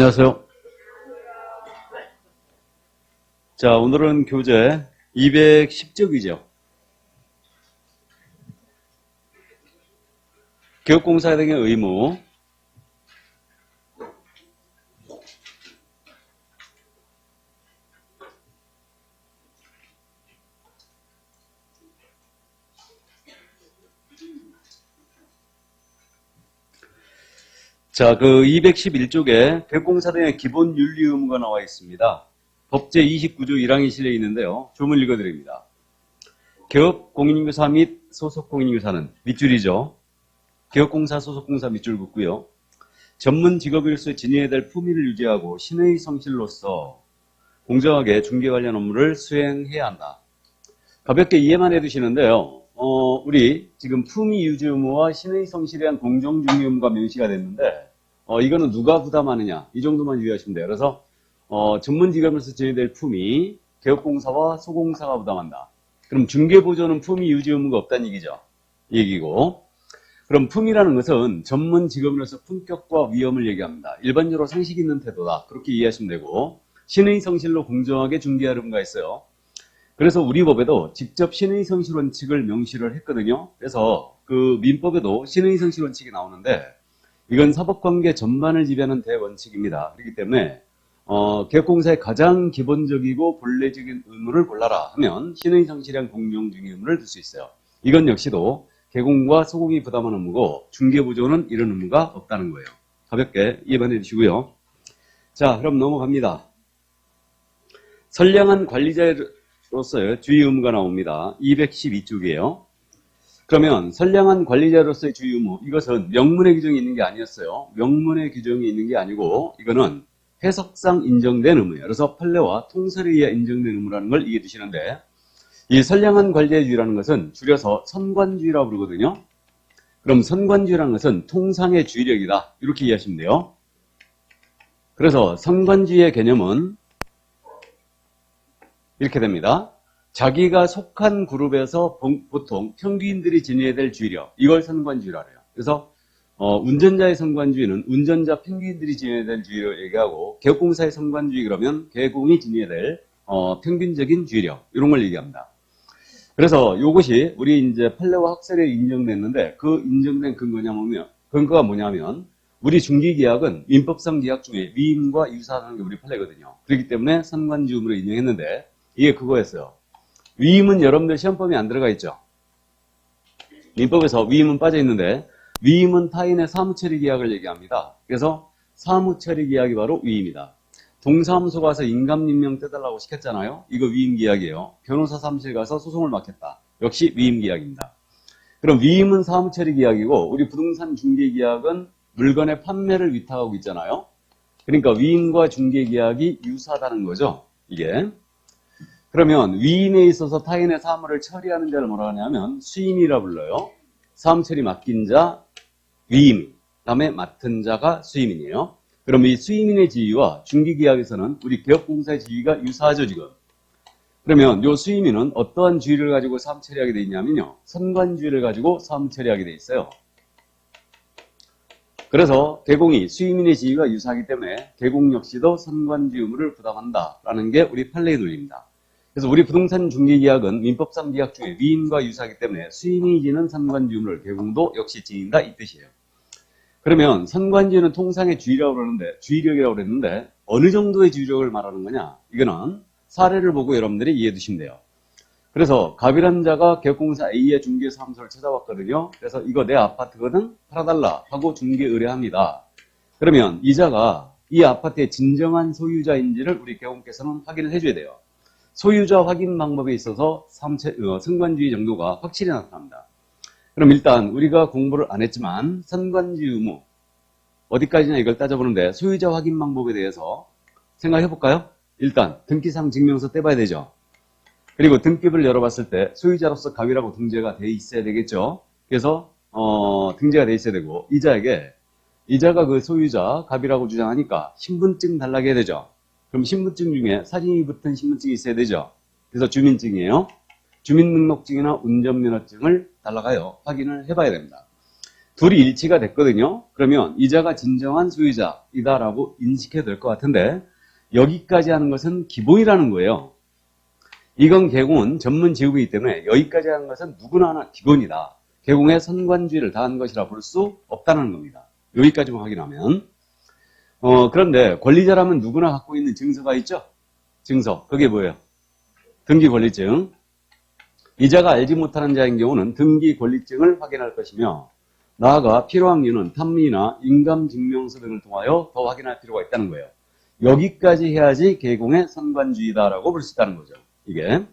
안녕하세요. 자, 오늘은 교재 210쪽이죠. 교육공사 등의 의무. 자, 그 211쪽에 교육공사 등의 기본 윤리 의무가 나와 있습니다. 법제 29조 1항이 실려 있는데요. 조문 읽어드립니다. 기업 공인인교사 및 소속 공인인교사는 밑줄이죠. 기업공사 소속공사 밑줄 긋고요. 전문 직업으로서 지녀야 될 품위를 유지하고 신의 성실로서 공정하게 중개 관련 업무를 수행해야 한다. 가볍게 이해만 해두시는데요. 우리 지금 품위 유지 의무와 신의 성실에 대한 공정 중개 의무가 명시가 됐는데 이거는 누가 부담하느냐 이 정도만 유의하시면 돼요. 그래서 전문 직업으로서 지녀야 될 품위 개업공사와 소공사가 부담한다. 그럼 중개보조는 품위 유지 의무가 없다는 얘기고 그럼 품위라는 것은 전문 직업으로서 품격과 위엄을 얘기합니다. 일반적으로 상식 있는 태도다. 그렇게 이해하시면 되고 신의 성실로 공정하게 중개할 의무가 있어요. 그래서 우리 법에도 직접 신의 성실 원칙을 명시를 했거든요. 그래서 그 민법에도 신의 성실 원칙이 나오는데 이건 사법관계 전반을 지배하는 대원칙입니다. 그렇기 때문에 개업공사의 가장 기본적이고 본래적인 의무를 골라라 하면 신의 성실한 공정중개 의무를 둘 수 있어요. 이건 역시도 개공과 소공이 부담하는 의무고 중개보조는 이런 의무가 없다는 거예요. 가볍게 이해만 해주시고요. 자, 그럼 넘어갑니다. 선량한 관리자로서의 주의 의무가 나옵니다. 212쪽이에요. 그러면 선량한 관리자로서의 주의 의무, 이것은 명문의 규정이 있는 게 아니었어요. 명문의 규정이 있는 게 아니고 이거는 해석상 인정된 의무예요. 그래서 판례와 통설에 의해 인정된 의무라는 걸 이해해 두시는데 이 선량한 관리자주의라는 것은 줄여서 선관주의라고 부르거든요. 그럼 선관주의라는 것은 통상의 주의력이다. 이렇게 이해하시면 돼요. 그래서 선관주의의 개념은 이렇게 됩니다. 자기가 속한 그룹에서 보통 평균인들이 지녀야 될 주의력, 이걸 선관주의라고 해요. 그래서 운전자의 선관주의는 운전자 평균인들이 지녀야 될 주의를 얘기하고 개업공사의 선관주의 그러면 개공이 지녀야 될 평균적인 주의력 이런 걸 얘기합니다. 그래서 이것이 우리 이제 판례와 학설에 인정됐는데 그 인정된 근거가 뭐냐면 우리 중개계약은 민법상 계약 중에 위임과 유사하는 게 우리 판례거든요. 그렇기 때문에 선관주의로 인정했는데 이게 그거였어요. 위임은 여러분들 시험법에 안 들어가 있죠. 민법에서 위임은 빠져 있는데 위임은 타인의 사무처리 계약을 얘기합니다. 그래서 사무처리 계약이 바로 위임이다. 동사무소 가서 인감 임명 떼달라고 시켰잖아요. 이거 위임 계약이에요. 변호사 사무실 가서 소송을 맡겼다. 역시 위임 계약입니다. 그럼 위임은 사무처리 계약이고 우리 부동산 중개 계약은 물건의 판매를 위탁하고 있잖아요. 그러니까 위임과 중개 계약이 유사하다는 거죠. 이게. 그러면 위임에 있어서 타인의 사무를 처리하는 자를 뭐라 하냐면 수임이라 불러요. 사무처리 맡긴 자 위임, 다음에 맡은 자가 수임인이에요. 그럼 이 수임인의 지위와 중개계약에서는 우리 개업공사의 지위가 유사하죠, 지금. 그러면 이 수임인은 어떠한 주의를 가지고 사무 처리하게 돼 있냐면요. 선관주의를 가지고 사무 처리하게 돼 있어요. 그래서 개공이 수임인의 지위가 유사하기 때문에 개공 역시도 선관주의 의무를 부담한다라는 게 우리 판례의 논리입니다. 그래서 우리 부동산 중개계약은 민법상 계약 중에 위임과 유사하기 때문에 수임인이 지는 선관주의 의무를 개공도 역시 지닌다 이 뜻이에요. 그러면 선관주의는 통상의 주의력이라고 그랬는데 어느 정도의 주의력을 말하는 거냐? 이거는 사례를 보고 여러분들이 이해해 두시면 돼요. 그래서 갑이라는 자가 개업공사 A의 중개사무소를 찾아왔거든요. 그래서 이거 내 아파트거든? 팔아달라 하고 중개 의뢰합니다. 그러면 이 자가 이 아파트의 진정한 소유자인지를 우리 개업공사에서는 확인을 해줘야 돼요. 소유자 확인 방법에 있어서 선관주의 정도가 확실히 나타납니다. 그럼 일단 우리가 공부를 안 했지만 선관주의 의무 어디까지나 이걸 따져보는데 소유자 확인 방법에 대해서 생각해 볼까요? 일단 등기상 증명서 떼봐야 되죠. 그리고 등기부를 열어봤을 때 소유자로서 갑이라고 등재가 돼 있어야 되겠죠. 그래서 등재가 돼 있어야 되고 이자가 그 소유자 갑이라고 주장하니까 신분증 달라고 해야 되죠. 그럼 신분증 중에 사진이 붙은 신분증이 있어야 되죠. 그래서 주민증이에요. 주민등록증이나 운전면허증을 달라가요. 확인을 해봐야 됩니다. 둘이 일치가 됐거든요. 그러면 이자가 진정한 소유자이다라고 인식해도 될 것 같은데 여기까지 하는 것은 기본이라는 거예요. 이건 개공은 전문 지역이기 때문에 여기까지 하는 것은 누구나 하나 기본이다. 개공의 선관주의를 다한 것이라 볼 수 없다는 겁니다. 여기까지만 확인하면. 그런데 권리자라면 누구나 갖고 있는 증서가 있죠? 증서. 그게 뭐예요? 등기권리증. 이자가 알지 못하는 자인 경우는 등기권리증을 확인할 것이며 나아가 필요한 이유는 탐미나 인감증명서 등을 통하여 더 확인할 필요가 있다는 거예요. 여기까지 해야지 개공의 선관주의다라고 볼 수 있다는 거죠. 이게.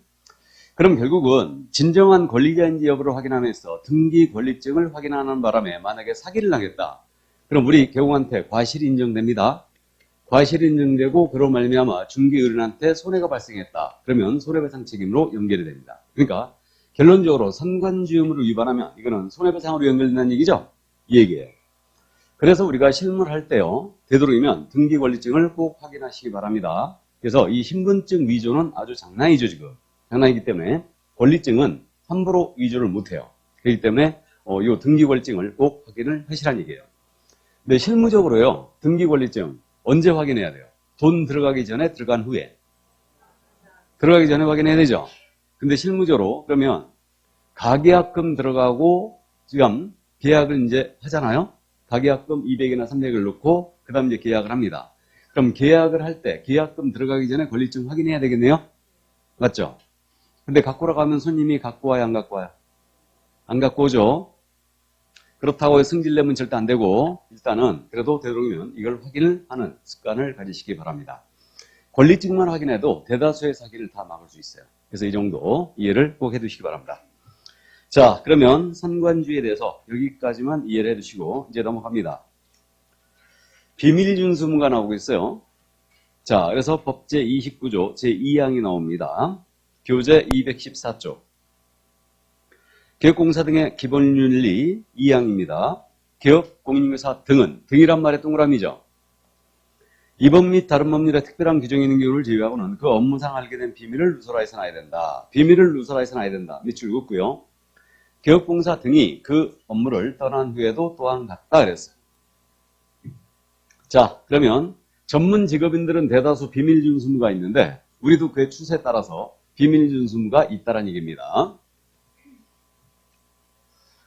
그럼 결국은 진정한 권리자인지 여부를 확인하면서 등기권리증을 확인하는 바람에 만약에 사기를 당했다. 그럼 우리 개공한테 과실이 인정됩니다. 과실이 인정되고 그로 말미암아 중개의뢰인한테 손해가 발생했다. 그러면 손해배상 책임으로 연결이 됩니다. 그러니까 결론적으로 선관주의 의무를 위반하면 이거는 손해배상으로 연결된다는 얘기죠. 이 얘기예요. 그래서 우리가 실물할 때요. 되도록이면 등기권리증을 꼭 확인하시기 바랍니다. 그래서 이 신분증 위조는 아주 장난이죠 지금. 장난이기 때문에 권리증은 함부로 위조를 못해요. 그렇기 때문에 이 등기권리증을 꼭 확인을 하시라는 얘기예요. 근데 실무적으로요. 등기권리증 언제 확인해야 돼요? 돈 들어가기 전에 들어간 후에. 들어가기 전에 확인해야 되죠. 근데 실무적으로 그러면 가계약금 들어가고 지금 계약을 이제 하잖아요. 가계약금 200이나 300을 넣고 그 다음 이제 계약을 합니다. 그럼 계약을 할 때 계약금 들어가기 전에 권리증 확인해야 되겠네요. 맞죠? 근데 갖고 오라고 손님이 갖고 와요, 안 갖고 와요? 안 갖고 오죠. 그렇다고 승질내면 절대 안 되고 일단은 그래도 되도록이면 이걸 확인을 하는 습관을 가지시기 바랍니다. 권리증만 확인해도 대다수의 사기를 다 막을 수 있어요. 그래서 이 정도 이해를 꼭 해두시기 바랍니다. 자, 그러면 선관주의에 대해서 여기까지만 이해를 해두시고 이제 넘어갑니다. 비밀준수무가 나오고 있어요. 자, 그래서 법 제29조 제2항이 나옵니다. 교재 214조. 개업공사 등의 기본윤리 2항입니다. 기업, 공인인사 등은 등이란 말의 동그라미죠. 이 법 및 다른 법률에 특별한 규정이 있는 경우를 제외하고는 그 업무상 알게 된 비밀을 누설하여서는 아야 된다. 비밀을 누설하여서는 아야 된다. 밑줄 긋고요. 개업공사 등이 그 업무를 떠난 후에도 또한 같다 그랬어요. 자, 그러면 전문 직업인들은 대다수 비밀준수무가 있는데 우리도 그의 추세에 따라서 비밀준수무가 있다는 얘기입니다.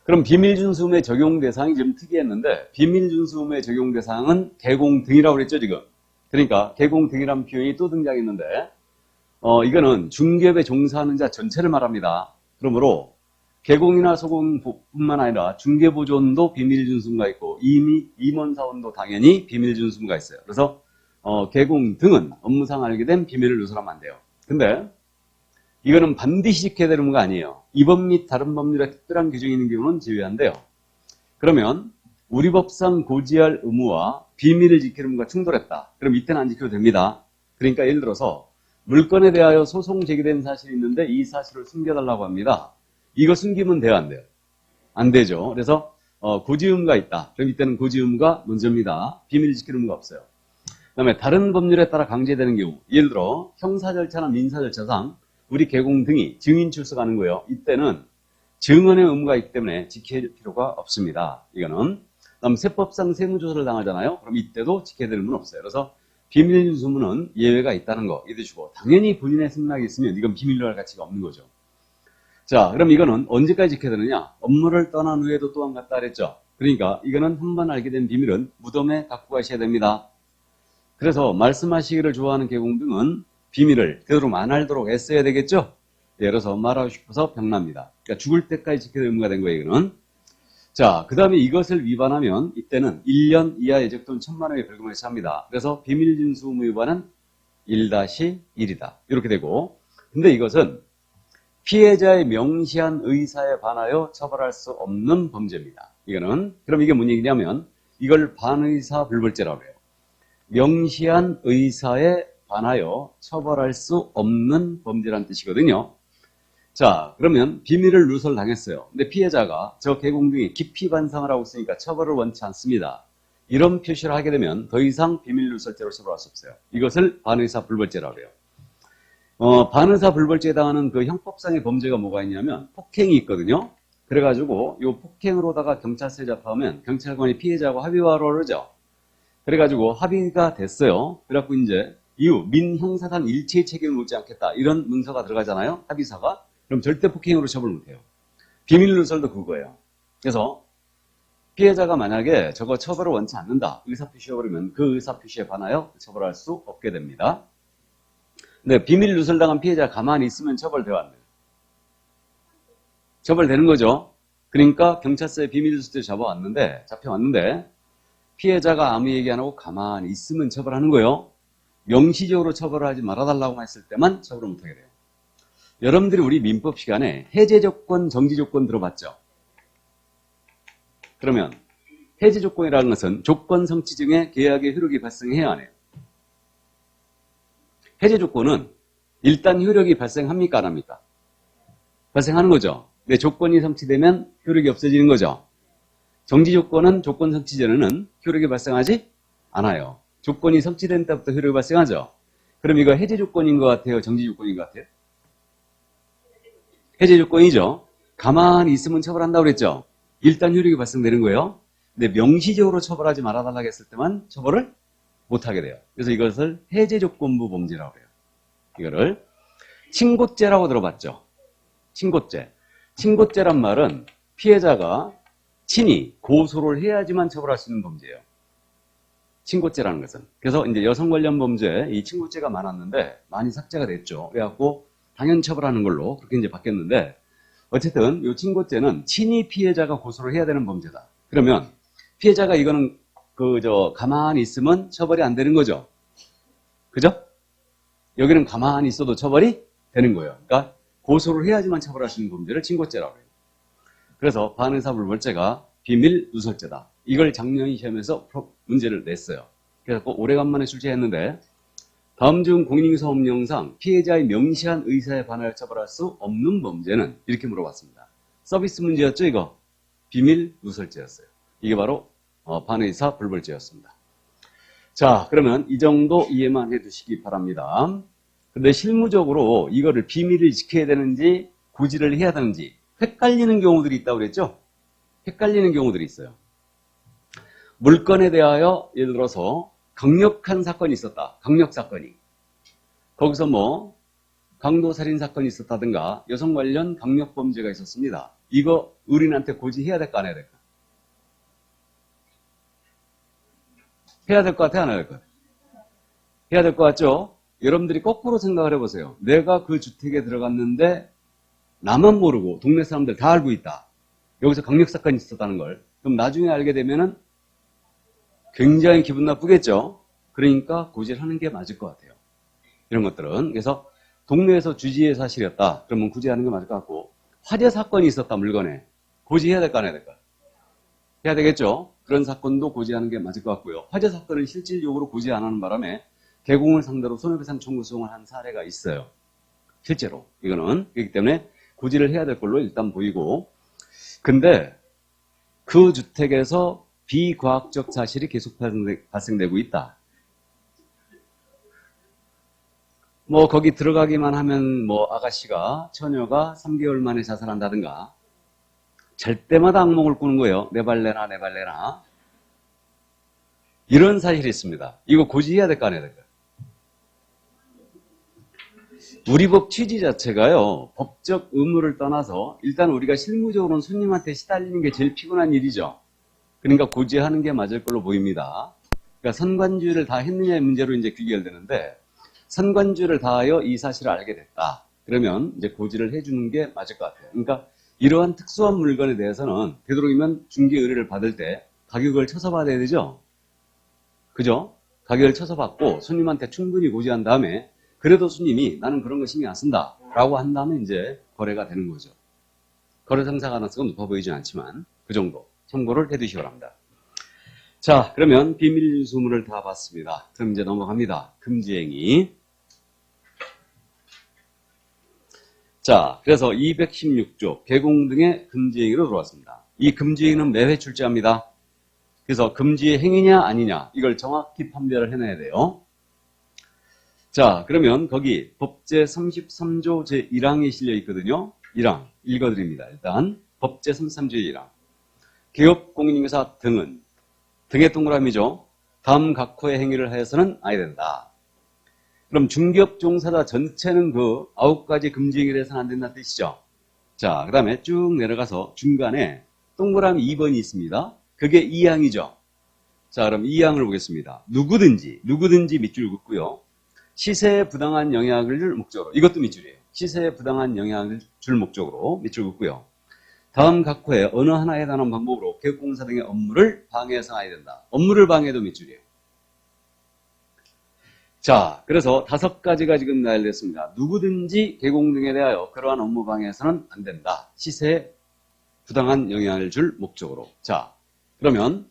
그럼 비밀준수무의 적용 대상이 좀 특이했는데 비밀준수무의 적용 대상은 개공 등이라고 그랬죠 지금. 그러니까 개공 등이라는 표현이 또 등장했는데 이거는 중개업에 종사하는 자 전체를 말합니다. 그러므로 개공이나 소공뿐만 아니라 중개보조원도 비밀준수무가 있고 임원사원도 당연히 비밀준수무가 있어요. 그래서 개공 등은 업무상 알게 된 비밀을 누설하면 안 돼요. 근데 이거는 반드시 지켜야 되는 거 아니에요. 이 법 및 다른 법률에 특별한 규정이 있는 경우는 제외한대요. 그러면 우리 법상 고지할 의무와 비밀을 지키는 의무가 충돌했다. 그럼 이때는 안 지켜도 됩니다. 그러니까 예를 들어서 물건에 대하여 소송 제기된 사실이 있는데 이 사실을 숨겨달라고 합니다. 이거 숨기면 돼요, 안 돼요? 안 되죠. 그래서 고지 의무가 있다. 그럼 이때는 고지 의무가 먼저입니다. 비밀을 지키는 의무가 없어요. 그 다음에 다른 법률에 따라 강제되는 경우, 예를 들어 형사 절차나 민사 절차상 우리 개공 등이 증인 출석하는 거예요. 이때는 증언의 의무가 있기 때문에 지킬 필요가 없습니다. 이거는. 그다음 세법상 세무조사를 당하잖아요. 그럼 이때도 지켜야 될 의무는 없어요. 그래서 비밀준수무는 예외가 있다는 거 이해주시고 당연히 본인의 승낙이 있으면 이건 비밀로 할 가치가 없는 거죠. 자, 그럼 이거는 언제까지 지켜야 되느냐? 업무를 떠난 후에도 또한 같다 그랬죠. 그러니까 이거는 한번 알게 된 비밀은 무덤에 갖고 가셔야 됩니다. 그래서 말씀하시기를 좋아하는 개공 등은 비밀을 되도록 안 알도록 애써야 되겠죠? 예를 들어서 말하고 싶어서 병납니다. 그러니까 죽을 때까지 지켜야 될 의무가 된 거예요, 이거는. 자, 그 다음에 이것을 위반하면 이때는 1년 이하 예적 또는 1,000만 원의 벌금을 처합니다. 그래서 비밀준수 의무 위반은 1-1이다. 이렇게 되고, 근데 이것은 피해자의 명시한 의사에 반하여 처벌할 수 없는 범죄입니다. 이거는. 그럼 이게 뭔 얘기냐면 이걸 반의사 불벌죄라고 해요. 명시한 의사에 반하여 처벌할 수 없는 범죄라는 뜻이거든요. 자, 그러면 비밀을 누설당했어요. 근데 피해자가 저 개공 등이 깊이 반성을 하고 있으니까 처벌을 원치 않습니다. 이런 표시를 하게 되면 더 이상 비밀 누설죄로 처벌할 수 없어요. 이것을 반의사 불벌죄라고 해요. 반의사 불벌죄에 당하는 그 형법상의 범죄가 뭐가 있냐면 폭행이 있거든요. 그래가지고 요 폭행으로다가 경찰서에 잡혀오면 경찰관이 피해자하고 합의하러 그러죠. 그래가지고 합의가 됐어요. 그래갖고 이제 이후 민형사상 일체의 책임을 묻지 않겠다 이런 문서가 들어가잖아요. 합의서가. 그럼 절대 폭행으로 처벌 못해요. 비밀 누설도 그거예요. 그래서 피해자가 만약에 저거 처벌을 원치 않는다 의사표시해버리면 그 의사표시에 반하여 처벌할 수 없게 됩니다. 근데 비밀 누설당한 피해자가 가만히 있으면 처벌돼요, 안 돼요? 처벌되는 거죠. 그러니까 경찰서에 비밀 누설죄 잡혀왔는데 피해자가 아무 얘기 안 하고 가만히 있으면 처벌하는 거예요. 명시적으로 처벌하지 말아달라고 했을 때만 처벌을 못하게 돼요. 여러분들이 우리 민법 시간에 해제 조건, 정지 조건 들어봤죠? 그러면 해제 조건이라는 것은 조건 성취 중에 계약의 효력이 발생해야 하네요. 해제 조건은 일단 효력이 발생합니까? 안 합니까? 발생하는 거죠. 근데 조건이 성취되면 효력이 없어지는 거죠. 정지 조건은 조건 성취 전에는 효력이 발생하지 않아요. 조건이 성취된 때부터 효력이 발생하죠. 그럼 이거 해제 조건인 것 같아요? 정지 조건인 것 같아요? 해제 조건이죠. 가만히 있으면 처벌한다고 그랬죠. 일단 효력이 발생되는 거예요. 근데 명시적으로 처벌하지 말아달라고 했을 때만 처벌을 못하게 돼요. 그래서 이것을 해제 조건부 범죄라고 해요. 이거를 친고죄라고 들어봤죠. 친고죄. 친고죄란 말은 피해자가 친히 고소를 해야지만 처벌할 수 있는 범죄예요. 친고죄라는 것은. 그래서 이제 여성 관련 범죄에 이 친고죄가 많았는데 많이 삭제가 됐죠. 그래갖고 당연 처벌하는 걸로 그렇게 이제 바뀌었는데 어쨌든 이 친고죄는 친히 피해자가 고소를 해야 되는 범죄다. 그러면 피해자가 이거는 가만히 있으면 처벌이 안 되는 거죠. 그죠? 여기는 가만히 있어도 처벌이 되는 거예요. 그러니까 고소를 해야지만 처벌할 수 있는 범죄를 친고죄라고 해요. 그래서 반의사불벌죄가 비밀 누설죄다. 이걸 작년 시험에서 문제를 냈어요. 그래서 오래간만에 출제했는데 다음 중 공인인사법령상 피해자의 명시한 의사에 반하여 처벌할 수 없는 범죄는 이렇게 물어봤습니다. 서비스 문제였죠, 이거? 비밀 누설죄였어요. 이게 바로 반의사 불벌죄였습니다. 자, 그러면 이 정도 이해만 해두시기 바랍니다. 근데 실무적으로 이거를 비밀을 지켜야 되는지 고지를 해야 되는지 헷갈리는 경우들이 있다고 그랬죠? 헷갈리는 경우들이 있어요. 물건에 대하여 예를 들어서 강력한 사건이 있었다. 강력 사건이. 거기서 강도살인 사건이 있었다든가 여성 관련 강력 범죄가 있었습니다. 이거 의뢰인한테 고지해야 될까 안 해야 될까? 해야 될 것 같아 안 해야 될 것 같아? 해야 될 것 같죠? 여러분들이 거꾸로 생각을 해보세요. 내가 그 주택에 들어갔는데 나만 모르고 동네 사람들 다 알고 있다. 여기서 강력 사건이 있었다는 걸. 그럼 나중에 알게 되면은 굉장히 기분 나쁘겠죠? 그러니까 고지를 하는 게 맞을 것 같아요. 이런 것들은. 그래서 동네에서 주지의 사실이었다. 그러면 고지하는 게 맞을 것 같고 화재 사건이 있었다 물건에. 고지해야 될까 안 해야 될까? 해야 되겠죠? 그런 사건도 고지하는 게 맞을 것 같고요. 화재 사건은 실질적으로 고지 안 하는 바람에 개공을 상대로 손해배상 청구 소송을 한 사례가 있어요. 실제로. 이거는. 그렇기 때문에 고지를 해야 될 걸로 일단 보이고 근데 그 주택에서 비과학적 사실이 계속 발생되고 있다. 거기 들어가기만 하면 아가씨가 처녀가 3개월 만에 자살한다든가 잘 때마다 악몽을 꾸는 거예요. 내 발레나 내 발레나 이런 사실이 있습니다. 이거 고지해야 될까 안 해야 될까? 우리 법 취지 자체가요. 법적 의무를 떠나서 일단 우리가 실무적으로는 손님한테 시달리는 게 제일 피곤한 일이죠. 그러니까 고지하는 게 맞을 걸로 보입니다. 그러니까 선관주의를 다 했느냐의 문제로 이제 귀결되는데 선관주의를 다하여 이 사실을 알게 됐다. 그러면 이제 고지를 해주는 게 맞을 것 같아요. 그러니까 이러한 특수한 물건에 대해서는 되도록이면 중개 의뢰를 받을 때 가격을 쳐서 받아야 되죠. 그죠? 가격을 쳐서 받고 손님한테 충분히 고지한 다음에 그래도 손님이 나는 그런 거 신경 안 쓴다 라고 한다면 이제 거래가 되는 거죠. 거래 성사 가능성은 높아 보이진 않지만 그 정도 참고를 해두시기 바랍니다. 자, 그러면 비밀 유수물을 다 봤습니다. 그럼 이제 넘어갑니다. 금지행위. 자, 그래서 216조 개공 등의 금지행위로 들어왔습니다. 이 금지행위는 매회 출제합니다. 그래서 금지의 행위냐 아니냐 이걸 정확히 판별을 해내야 돼요. 자, 그러면 거기 법제 33조 제1항이 실려 있거든요. 1항 읽어드립니다. 일단 법제 33조의 1항. 기업, 공인인사 등은 등의 동그라미죠. 다음 각호의 행위를 하여서는 아니 된다. 그럼 중기업 종사자 전체는 그 9가지 금지 행위를 해서는 안 된다는 뜻이죠. 자, 그 다음에 쭉 내려가서 중간에 동그라미 2번이 있습니다. 그게 2항이죠. 자, 그럼 2항을 보겠습니다. 누구든지 밑줄 긋고요. 시세에 부당한 영향을 줄 목적으로, 이것도 밑줄이에요. 시세에 부당한 영향을 줄 목적으로 밑줄 긋고요. 다음 각호에 어느 하나에 해당하는 방법으로 개업공사 등의 업무를 방해해서는 아니 된다. 업무를 방해도 밑줄이에요. 자, 그래서 5가지가 지금 나열됐습니다. 누구든지 개공 등에 대하여 그러한 업무 방해해서는 안 된다. 시세에 부당한 영향을 줄 목적으로. 자, 그러면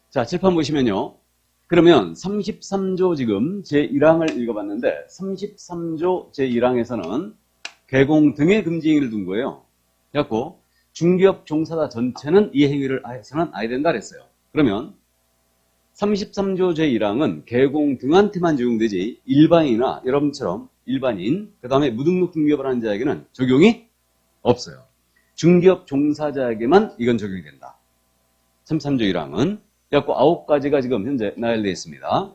자, 칠판 보시면요. 그러면 33조 지금 제1항을 읽어봤는데 33조 제1항에서는 개공 등의 금지 행위를 둔 거예요. 그래갖고 중기업 종사자 전체는 이 행위를 해서는 아니 된다 그랬어요. 그러면 33조 제1항은 개공 등한테만 적용되지 일반인이나 여러분처럼 일반인, 그 다음에 무등록 중기업을 하는 자에게는 적용이 없어요. 중기업 종사자에게만 이건 적용이 된다. 33조 1항은. 그래갖고 9가지가 지금 현재 나열되어 있습니다.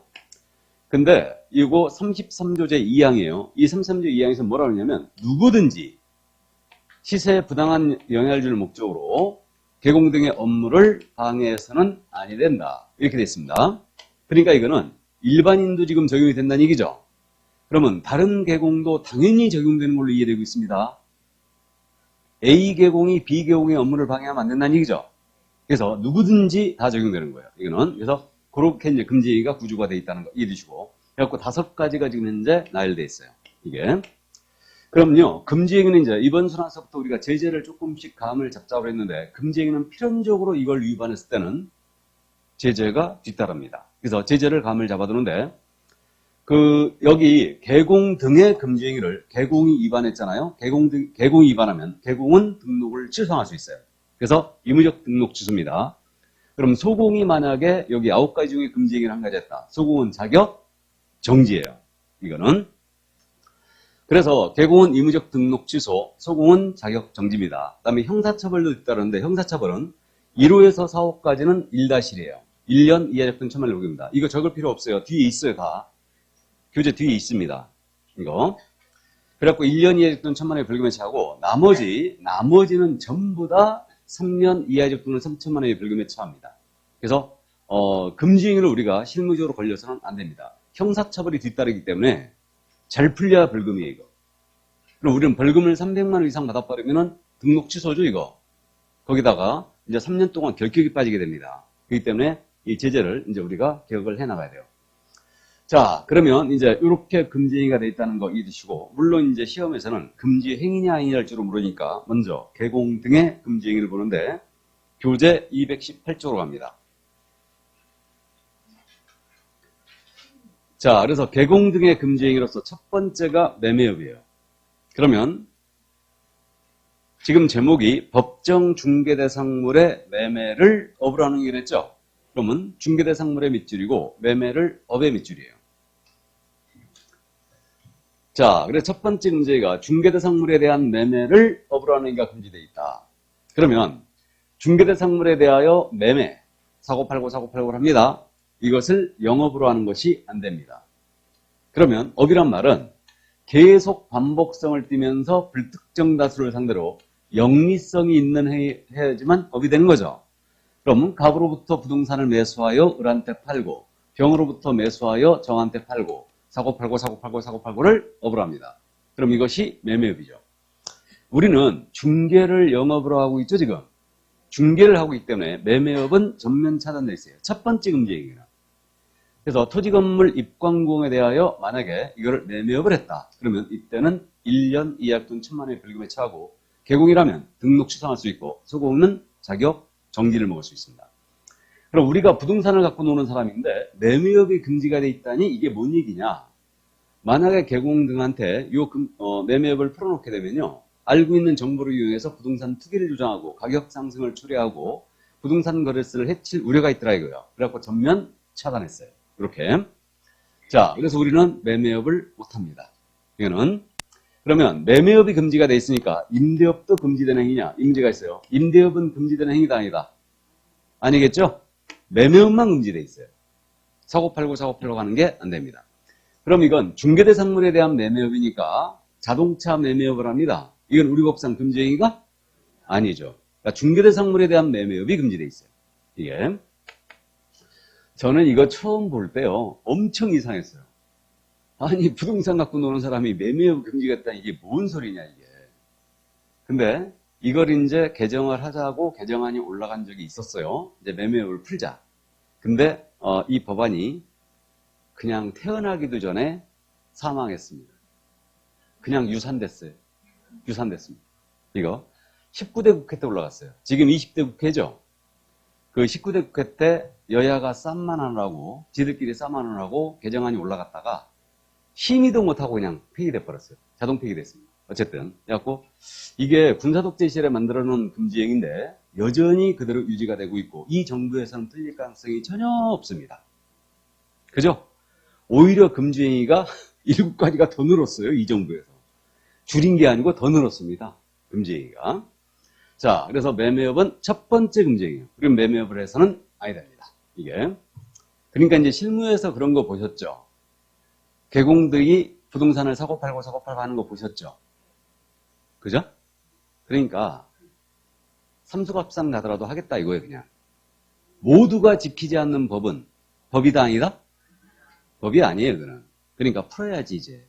근데 이거 33조 제2항이에요. 이 33조 2항에서 뭐라고 하냐면 누구든지 시세에 부당한 영향을 줄 목적으로 개공 등의 업무를 방해해서는 아니 된다. 이렇게 되어 있습니다. 그러니까 이거는 일반인도 지금 적용이 된다는 얘기죠. 그러면 다른 개공도 당연히 적용되는 걸로 이해되고 있습니다. A 개공이 B 개공의 업무를 방해하면 안 된다는 얘기죠. 그래서 누구든지 다 적용되는 거예요. 이거는. 그래서 그렇게 이제 금지가 구조가 되어 있다는 거 이해해 주시고. 그래갖고 5가지가 지금 현재 나열되어 있어요. 이게. 그럼요, 금지행위는 이제 이번 순환서부터 우리가 제재를 조금씩 감을 잡자고 했는데, 금지행위는 필연적으로 이걸 위반했을 때는 제재가 뒤따릅니다. 그래서 제재를 감을 잡아두는데, 여기 개공 등의 금지행위를 개공이 위반했잖아요. 개공이 위반하면 개공은 등록을 취소할 수 있어요. 그래서 의무적 등록 취소입니다. 그럼 소공이 만약에 여기 9가지 중에 금지행위를 한 가지 했다. 소공은 자격 정지예요. 이거는. 그래서 개공은 의무적 등록 취소, 소공은 자격 정지입니다. 그 다음에 형사처벌도 있다는데 형사처벌은 1호에서 4호까지는 1-1이에요. 1년 이하 적등 1,000만 원 요금입니다. 이거 적을 필요 없어요. 뒤에 있어요. 다. 교재 뒤에 있습니다. 이거. 그래갖고 1년 이하 적등 1,000만 원의 벌금에 처하고 나머지는 전부 다 3년 이하 적등은 3,000만 원의 벌금에 처합니다. 그래서 금지행위를 우리가 실무적으로 걸려서는 안 됩니다. 형사처벌이 뒤따르기 때문에 잘 풀려야 벌금이에요, 이거. 그럼 우리는 벌금을 300만 원 이상 받아버리면은 등록 취소죠, 이거. 거기다가 이제 3년 동안 결격이 빠지게 됩니다. 그렇기 때문에 이 제재를 이제 우리가 개혁을 해 나가야 돼요. 자, 그러면 이제 이렇게 금지행위가 돼 있다는 거 이해주시고, 물론 이제 시험에서는 금지 행위냐 아니냐를 주로 물으니까 먼저 개공 등의 금지행위를 보는데 교재 218조로 갑니다. 자, 그래서 개공 등의 금지행위로서 첫 번째가 매매업이에요. 그러면 지금 제목이 법정 중개대상물의 매매를 업으로 하는 게 됐죠? 그러면 중개대상물의 밑줄이고 매매를 업의 밑줄이에요. 자, 그래서 첫 번째 문제가 중개대상물에 대한 매매를 업으로 하는 게 금지되어 있다. 그러면 중개대상물에 대하여 매매, 사고팔고를 합니다. 이것을 영업으로 하는 것이 안 됩니다. 그러면 업이란 말은 계속 반복성을 띠면서 불특정 다수를 상대로 영리성이 있는 해야지만 업이 되는 거죠. 그럼 갑으로부터 부동산을 매수하여 을한테 팔고 병으로부터 매수하여 정한테 팔고 사고팔고를 업으로 합니다. 그럼 이것이 매매업이죠. 우리는 중개를 영업으로 하고 있죠, 지금. 중개를 하고 있기 때문에 매매업은 전면 차단되어 있어요. 첫 번째 금지행위는. 그래서 토지건물 입광공에 대하여 만약에 이거를 매매업을 했다. 그러면 이때는 1년 이하 돈 1,000만 원의 벌금에 처하고 개공이라면 등록 취소할 수 있고 소공은 자격 정지를 먹을 수 있습니다. 그럼 우리가 부동산을 갖고 노는 사람인데 매매업이 금지가 돼 있다니 이게 뭔 얘기냐? 만약에 개공 등한테 매매업을 풀어놓게 되면요. 알고 있는 정보를 이용해서 부동산 투기를 조장하고 가격 상승을 초래하고 부동산 거래세를 해칠 우려가 있더라 이거예요. 그래갖고 전면 차단했어요. 이렇게. 자, 그래서 우리는 매매업을 못합니다. 이거는. 그러면 매매업이 금지가 돼 있으니까 임대업도 금지되는 행위냐? 이 문제가 있어요. 임대업은 금지되는 행위다 아니다? 아니겠죠? 매매업만 금지돼 있어요. 사고팔고 하는 게 안 됩니다. 그럼 이건 중개대상물에 대한 매매업이니까 자동차 매매업을 합니다. 이건 우리 법상 금지 행위가 아니죠. 그러니까 중개대상물에 대한 매매업이 금지돼 있어요. 이게 저는 이거 처음 볼 때요 엄청 이상했어요. 아니 부동산 갖고 노는 사람이 매매업 금지가 있다니 이게 뭔 소리냐 이게. 근데 이걸 이제 개정을 하자고 개정안이 올라간 적이 있었어요. 이제 매매업을 풀자. 근데 이 법안이 그냥 태어나기도 전에 사망했습니다. 그냥 유산됐어요. 유산됐습니다. 이거 19대 국회 때 올라갔어요. 지금 20대 국회죠. 그 19대 국회 때 여야가 쌈만하느라고 지들끼리 쌈만하느라고 개정안이 올라갔다가 심의도 못하고 그냥 폐기돼 버렸어요. 자동 폐기됐습니다. 어쨌든 그래갖고 이게 군사독재 시절에 만들어 놓은 금지행위인데 여전히 그대로 유지가 되고 있고 이 정부에서는 틀릴 가능성이 전혀 없습니다. 그죠? 오히려 금지행위가 7가지가 더 늘었어요. 이 정부에서. 줄인 게 아니고 더 늘었습니다. 금지행위가. 자, 그래서 매매업은 첫 번째 금지행위예요. 그럼 매매업을 해서는 아니 됩니다. 이게. 그러니까 이제 실무에서 그런 거 보셨죠? 개공들이 부동산을 사고 팔고 하는 거 보셨죠? 그죠? 그러니까 삼수갑산 가더라도 하겠다 이거예요 그냥. 모두가 지키지 않는 법은 법이다 아니다? 법이 아니에요 그는. 그러니까 풀어야지 이제.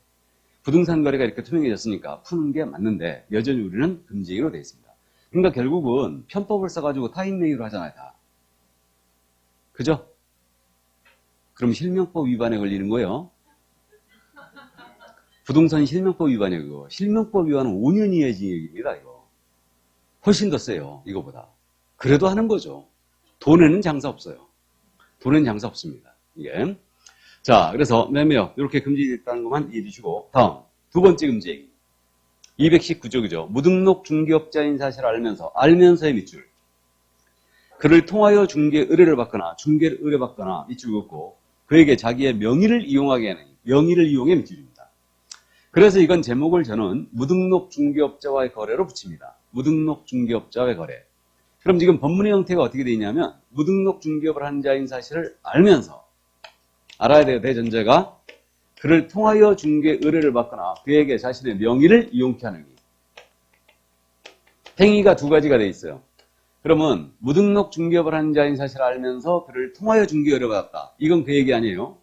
부동산 거래가 이렇게 투명해졌으니까 푸는 게 맞는데 여전히 우리는 금지로 되어 있습니다. 그러니까 결국은 편법을 써가지고 타인명의로 하잖아요 다. 그죠? 그럼 실명법 위반에 걸리는 거예요. 부동산 실명법 위반이에요, 그거. 실명법 위반은 5년 이하의 징역입니다, 이거. 훨씬 더 세요, 이거보다. 그래도 하는 거죠. 돈에는 장사 없어요. 돈에는 장사 없습니다, 이게. 자, 그래서 매매업, 이렇게 금지됐다는 것만 이해해 주시고, 다음, 두 번째 금지. 219조, 그죠? 무등록 중개업자인 사실을 알면서의 밑줄. 그를 통하여 중개 의뢰를 받거나, 중개를 의뢰받거나, 밑줄 긋고, 그에게 자기의 명의를 이용하게 하는, 명의를 이용해 밑줄입니다. 그래서 이건 제목을 저는 무등록 중개업자와의 거래로 붙입니다. 무등록 중개업자와의 거래. 그럼 지금 법문의 형태가 어떻게 되어 있냐면 무등록 중개업을 한 자인 사실을 알면서 알아야 돼요. 대전제가 그를 통하여 중개 의뢰를 받거나 그에게 자신의 명의를 이용케 하는 행위가 두 가지가 되어 있어요. 그러면 무등록 중개업을 한 자인 사실을 알면서 그를 통하여 중개 의뢰를 받았다. 이건 그 얘기 아니에요.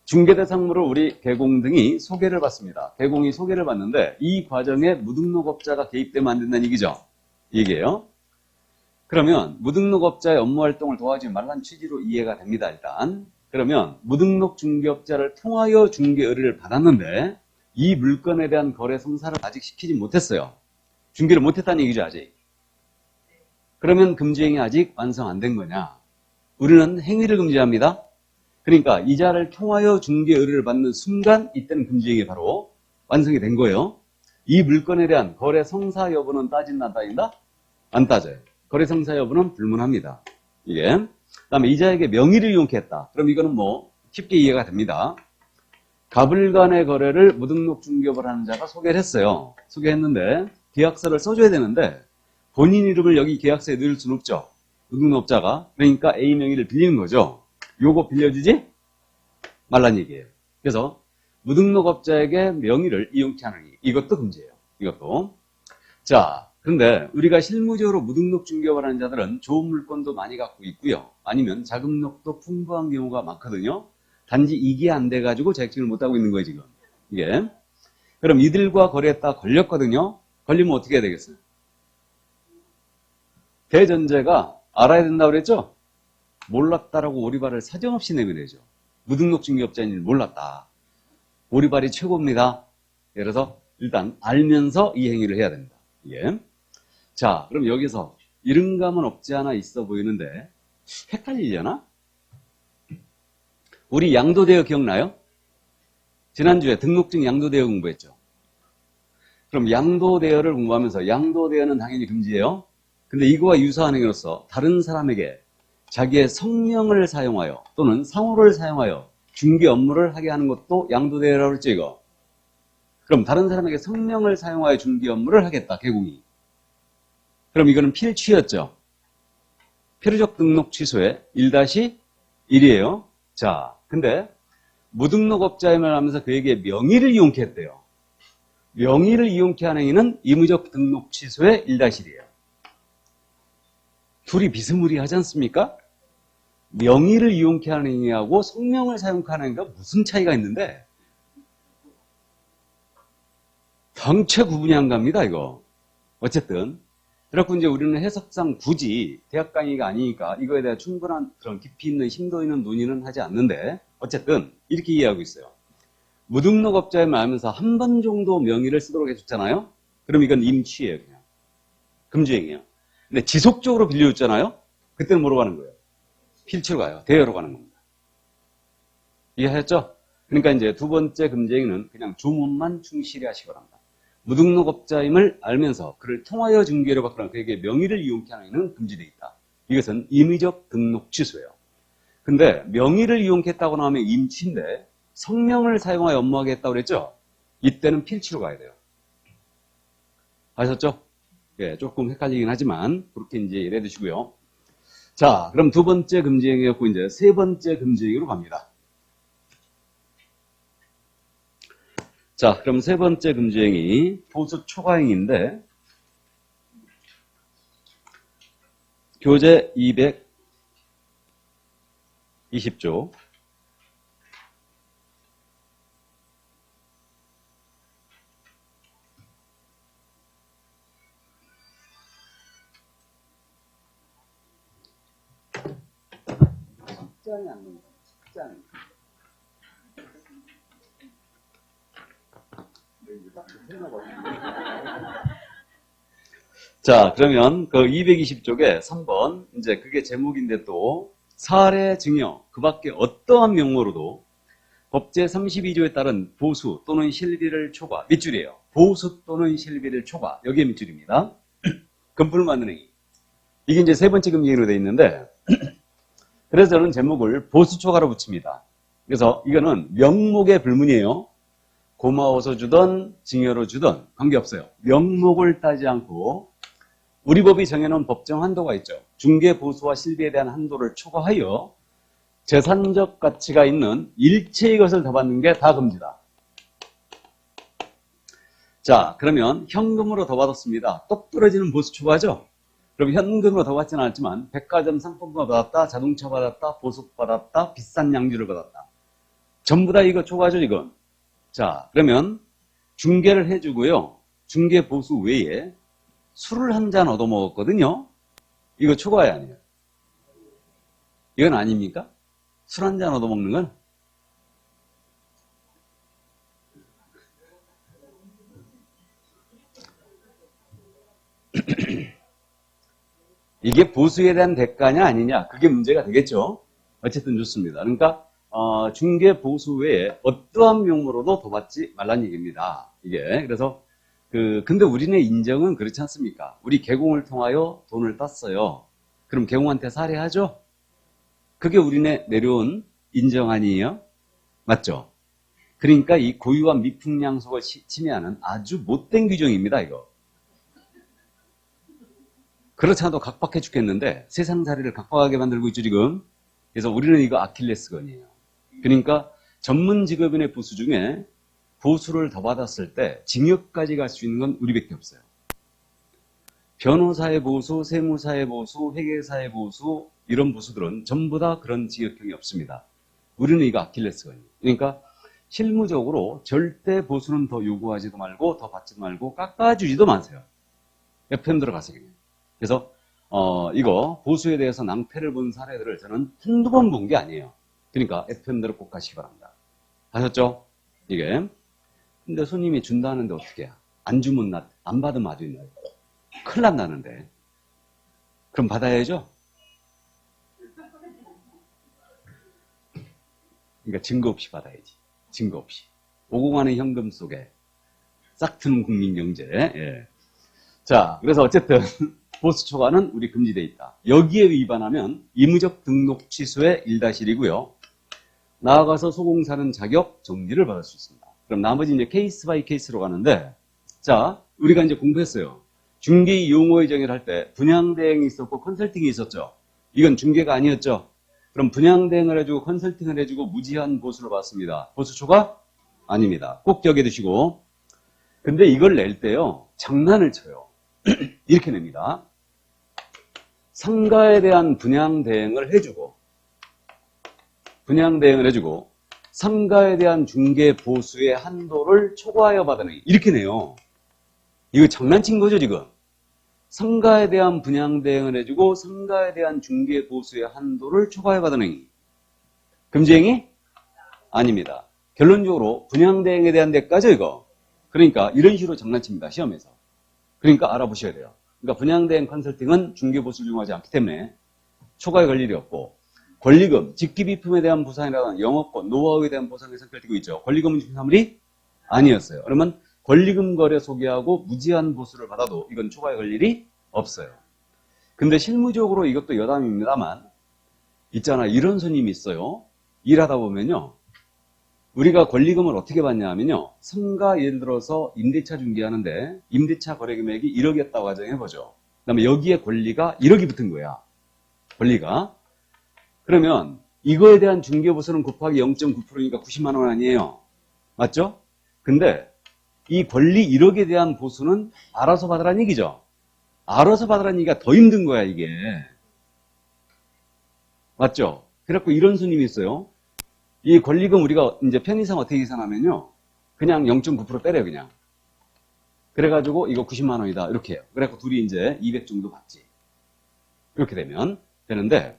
중개대상물을 우리 개공등이 소개를 받습니다. 개공이 소개를 받는데 이 과정에 무등록업자가 개입되면 안 된다는 얘기죠. 이게요. 그러면 무등록업자의 업무활동을 도와주지 말라는 취지로 이해가 됩니다. 일단. 그러면 무등록 중개업자를 통하여 중개 의뢰를 받았는데 이 물건에 대한 거래 성사를 아직 시키지 못했어요. 중개를 못했다는 얘기죠. 아직. 그러면 금지행위 아직 완성 안 된 거냐. 우리는 행위를 금지합니다. 그러니까 이자를 통하여 중개 의뢰를 받는 순간 이때는 금지행위 바로 완성이 된 거예요. 이 물건에 대한 거래 성사 여부는 따진다 안 따진다? 안 따져요. 거래 성사 여부는 불문합니다. 이게. 그다음에 이자에게 명의를 이용케 했다. 그럼 이거는 뭐 쉽게 이해가 됩니다. 갑을 간의 거래를 무등록 중개업을 하는 자가 소개를 했어요. 소개했는데 계약서를 써줘야 되는데 본인 이름을 여기 계약서에 넣을 수는 없죠. 무등록업자가. 그러니까 A 명의를 빌리는 거죠. 요거 빌려주지 말란 얘기예요. 그래서 무등록업자에게 명의를 이용케 하는 이것도 금지예요. 이것도. 자, 그런데 우리가 실무적으로 무등록 중개업을 하는 자들은 좋은 물건도 많이 갖고 있고요. 아니면 자금력도 풍부한 경우가 많거든요. 단지 이게 안 돼가지고 자격증을 못하고 있는 거예요, 지금. 이게. 그럼 이들과 거래했다 걸렸거든요. 걸리면 어떻게 해야 되겠어요? 대전제가 알아야 된다고 그랬죠? 몰랐다라고 오리발을 사정없이 내면 되죠. 무등록 중개업자인 줄 몰랐다. 오리발이 최고입니다. 그래서 일단 알면서 이 행위를 해야 됩니다. 예. 자, 그럼 여기서 이런 감은 없지 않아 있어 보이는데 헷갈리려나? 우리 양도대여 기억나요? 지난주에 등록증 양도대여 공부했죠. 그럼 양도대여를 공부하면서 양도대여는 당연히 금지예요. 근데 이거와 유사한 행위로서 다른 사람에게 자기의 성명을 사용하여 또는 상호를 사용하여 중개 업무를 하게 하는 것도 양도대여라고 했죠, 이거. 그럼 다른 사람에게 성명을 사용하여 중개 업무를 하겠다, 개공이. 그럼 이거는 필취였죠. 필요적 등록 취소에 1-1이에요. 자, 근데 무등록업자임을 하면서 그에게 명의를 이용케 했대요. 명의를 이용케 한 행위는 임의적 등록 취소의 1-1이에요. 둘이 비스무리하지 않습니까? 명의를 이용케 하는 행위하고 성명을 사용하는 행위가 무슨 차이가 있는데 덩체 구분이 안 갑니다, 이거. 어쨌든 그렇고 이제 우리는 해석상 굳이 대학 강의가 아니니까 이거에 대한 충분한 그런 깊이 있는 심도 있는 논의는 하지 않는데 어쨌든 이렇게 이해하고 있어요. 무등록업자임을 알면서 한 번 정도 명의를 쓰도록 해줬잖아요. 그럼 이건 임취예요, 그냥. 금주행이에요. 근데 지속적으로 빌려줬잖아요. 그때는 뭐로 가는 거예요? 필치로 가요. 대여로 가는 겁니다. 이해하셨죠? 그러니까 이제 두 번째 금지행위는 그냥 주문만 충실히 하시기 바랍니다. 무등록업자임을 알면서 그를 통하여 중개로 받거나 그에게 명의를 이용케 하는 행위는 금지되어 있다. 이것은 임의적 등록 취소예요. 근데 명의를 이용케 했다고 나오면 임취인데 성명을 사용하여 업무하게 했다고 그랬죠? 이때는 필치로 가야 돼요. 아셨죠? 예, 조금 헷갈리긴 하지만 그렇게 이제 이해해 두시고요. 자, 그럼 두 번째 금지행위였고 이제 세 번째 금지행위로 갑니다. 자, 그럼 세 번째 금지행위 보수 초과행위인데 교재 220조 식장이 안 됩니다. 식장이. 자, 그러면 그 220쪽에 3번, 이제 그게 제목인데 또, 사례 증여, 그 밖에 어떠한 명목으로도 법제 32조에 따른 보수 또는 실비를 초과, 밑줄이에요. 보수 또는 실비를 초과, 여기에 밑줄입니다. 금품을 만드는 행위. 이게 이제 세 번째 금지행위로 되어 있는데, 그래서 저는 제목을 보수 초과로 붙입니다. 그래서 이거는 명목의 불문이에요. 고마워서 주던, 증여로 주던 관계없어요. 명목을 따지 않고 우리 법이 정해놓은 법정 한도가 있죠. 중개 보수와 실비에 대한 한도를 초과하여 재산적 가치가 있는 일체의 것을 더 받는 게 다 금지다. 자, 그러면 현금으로 더 받았습니다. 똑 부러지는 보수 초과죠? 그럼 현금으로 더 받지는 않았지만 백화점 상품권 받았다, 자동차 받았다, 보석 받았다, 비싼 양주를 받았다. 전부 다 이거 초과죠, 이건. 자, 그러면 중개를 해주고요. 중개 보수 외에 술을 한 잔 얻어먹었거든요. 이거 초과야 아니에요? 이건 아닙니까? 술 한 잔 얻어먹는 건? 이게 보수에 대한 대가냐 아니냐, 그게 문제가 되겠죠. 어쨌든 좋습니다. 그러니까 중개 보수 외에 어떠한 명목으로도 더 받지 말라는 얘기입니다. 이게 그래서 근데 우리네 인정은 그렇지 않습니까? 우리 개공을 통하여 돈을 땄어요. 그럼 개공한테 살해하죠? 그게 우리네 내려온 인정 아니에요? 맞죠? 그러니까 이 고유한 미풍양속을 침해하는 아주 못된 규정입니다, 이거. 그렇지 않아도 각박해 죽겠는데 세상살이를 각박하게 만들고 있죠, 지금. 그래서 우리는 이거 아킬레스건이에요. 그러니까 전문 직업인의 보수 중에 보수를 더 받았을 때 징역까지 갈 수 있는 건 우리밖에 없어요. 변호사의 보수, 세무사의 보수, 회계사의 보수, 이런 보수들은 전부 다 그런 징역형이 없습니다. 우리는 이거 아킬레스건이에요. 그러니까 실무적으로 절대 보수는 더 요구하지도 말고 더 받지도 말고 깎아주지도 마세요. FM 들어가세요. 그래서 이거 보수에 대해서 낭패를 본 사례들을 저는 한두 번 본 게 아니에요. 그러니까 FM대로 꼭 가시기 바랍니다. 아셨죠? 이게. 근데 손님이 준다는데 어떻게 해야? 안 주면 안 받으면 아주 있나요? 큰일 난다는데. 그럼 받아야죠? 그러니까 증거 없이 받아야지. 증거 없이. 오공하는 현금 속에 싹튼 국민 경제. 예. 자, 그래서 어쨌든 보수 초과는 우리 금지되어 있다. 여기에 위반하면 임의적 등록 취소의 1-1이고요. 나아가서 소공사는 자격 정지를 받을 수 있습니다. 그럼 나머지 이제 케이스 바이 케이스로 가는데, 자, 우리가 이제 공부했어요. 중개 용어의 정의를 할 때 분양대행이 있었고 컨설팅이 있었죠. 이건 중개가 아니었죠. 그럼 분양대행을 해주고 컨설팅을 해주고 무제한 보수를 받습니다. 보수 초과? 아닙니다. 꼭 기억해 두시고. 근데 이걸 낼 때요, 장난을 쳐요. 이렇게 냅니다. 상가에 대한 분양대행을 해주고, 상가에 대한 중개 보수의 한도를 초과하여 받으니, 이렇게 내요. 이거 장난친 거죠, 지금? 상가에 대한 분양대행을 해주고 상가에 대한 중개 보수의 한도를 초과해 받으니 금지행위? 아닙니다. 결론적으로 분양대행에 대한 대가죠, 이거. 그러니까 이런 식으로 장난칩니다, 시험에서. 그러니까 알아보셔야 돼요. 그러니까 분양대행 컨설팅은 중개 보수를 이용하지 않기 때문에 초과에 걸 일이 없고, 권리금, 직기비품에 대한 보상이라는 영업권, 노하우에 대한 보상이 선택되고 있죠. 권리금은 중사물이 아니었어요. 그러면 권리금 거래 소개하고 무제한 보수를 받아도 이건 초과에 걸 일이 없어요. 근데 실무적으로 이것도 여담입니다만, 있잖아, 이런 손님이 있어요. 일하다 보면요, 우리가 권리금을 어떻게 받냐 하면요, 상가 예를 들어서 임대차 중개하는데 임대차 거래 금액이 1억이었다고 가정해보죠. 그 다음에 여기에 권리가 1억이 붙은 거야. 권리가. 그러면 이거에 대한 중개보수는 곱하기 0.9%니까 90만 원 아니에요. 맞죠? 근데 이 권리 1억에 대한 보수는 알아서 받으라는 얘기죠. 알아서 받으라는 얘기가 더 힘든 거야, 이게. 맞죠? 그래갖고 이런 손님이 있어요. 이 권리금 우리가 이제 편의상 어떻게 계산하면요, 그냥 0.9% 빼래요, 그냥. 그래가지고 이거 90만 원이다, 이렇게 해요. 그래갖고 둘이 이제 200 정도 받지. 이렇게 되면 되는데,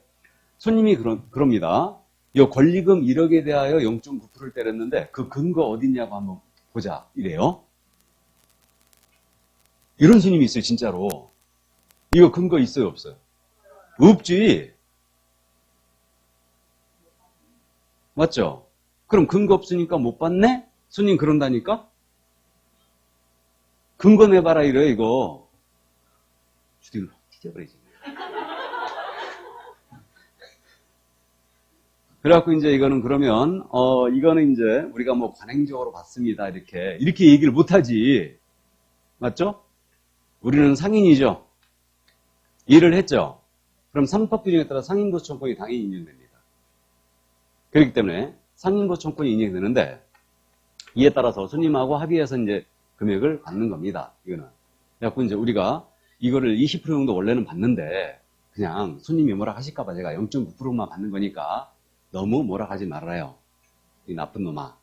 손님이 그럽니다. 이 권리금 1억에 대하여 0.9%를 때렸는데 그 근거 어딨냐고 한번 보자, 이래요. 이런 손님이 있어요, 진짜로. 이거 근거 있어요, 없어요? 없지. 맞죠? 그럼 근거 없으니까 못 받네? 손님 그런다니까? 근거 내봐라, 이래, 이거. 주둥이로 찢어버리지. 그래갖고 이제 이거는 그러면, 이거는 이제 우리가 뭐 관행적으로 받습니다, 이렇게 얘기를 못하지. 맞죠? 우리는 상인이죠. 일을 했죠. 그럼 상법 규정에 따라 상인보수 청구권이 당연히 인정됩니다. 그렇기 때문에 상인보수 청구권이 인정되는데, 이에 따라서 손님하고 합의해서 이제 금액을 받는 겁니다. 이거는. 그래갖고 이제 우리가 이거를 20% 정도 원래는 받는데, 그냥 손님이 뭐라 하실까봐 제가 0.9%만 받는 거니까 너무 뭐라 하지 말아요, 이 나쁜 놈아.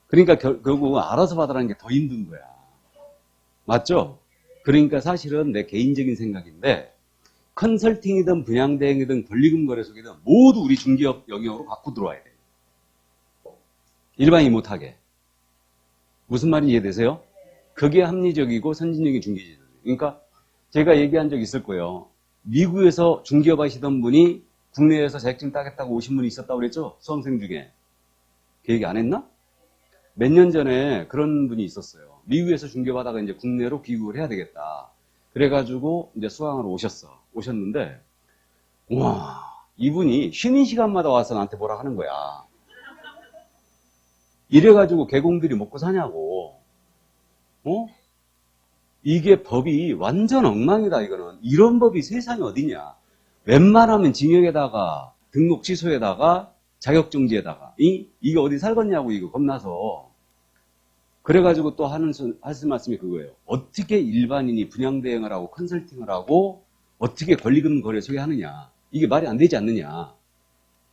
그러니까 결국 알아서 받으라는 게 더 힘든 거야. 맞죠? 그러니까 사실은 내 개인적인 생각인데, 컨설팅이든 분양대행이든 권리금 거래소이든 모두 우리 중개업 영역으로 갖고 들어와야 돼요. 일반인이 못하게. 무슨 말인지 이해되세요? 그게 합리적이고 선진적인 중개제도예요. 그러니까 제가 얘기한 적 있을 거예요. 미국에서 중개업 하시던 분이 국내에서 자격증 따겠다고 오신 분이 있었다고 그랬죠? 수험생 중에. 그 얘기 안 했나? 몇 년 전에 그런 분이 있었어요. 미국에서 중개받다가 이제 국내로 귀국을 해야 되겠다. 그래가지고 이제 수강하러 오셨는데, 와, 이분이 쉬는 시간마다 와서 나한테 뭐라 하는 거야. 이래가지고 개공들이 먹고 사냐고. 이게 법이 완전 엉망이다, 이거는. 이런 법이 세상에 어디냐. 웬만하면 징역에다가 등록 취소에다가 자격정지에다가 이게 어디 살겠냐고, 이거 겁나서. 그래가지고 또 하실 말씀이 그거예요. 어떻게 일반인이 분양대행을 하고 컨설팅을 하고 어떻게 권리금 거래 소개하느냐. 이게 말이 안 되지 않느냐.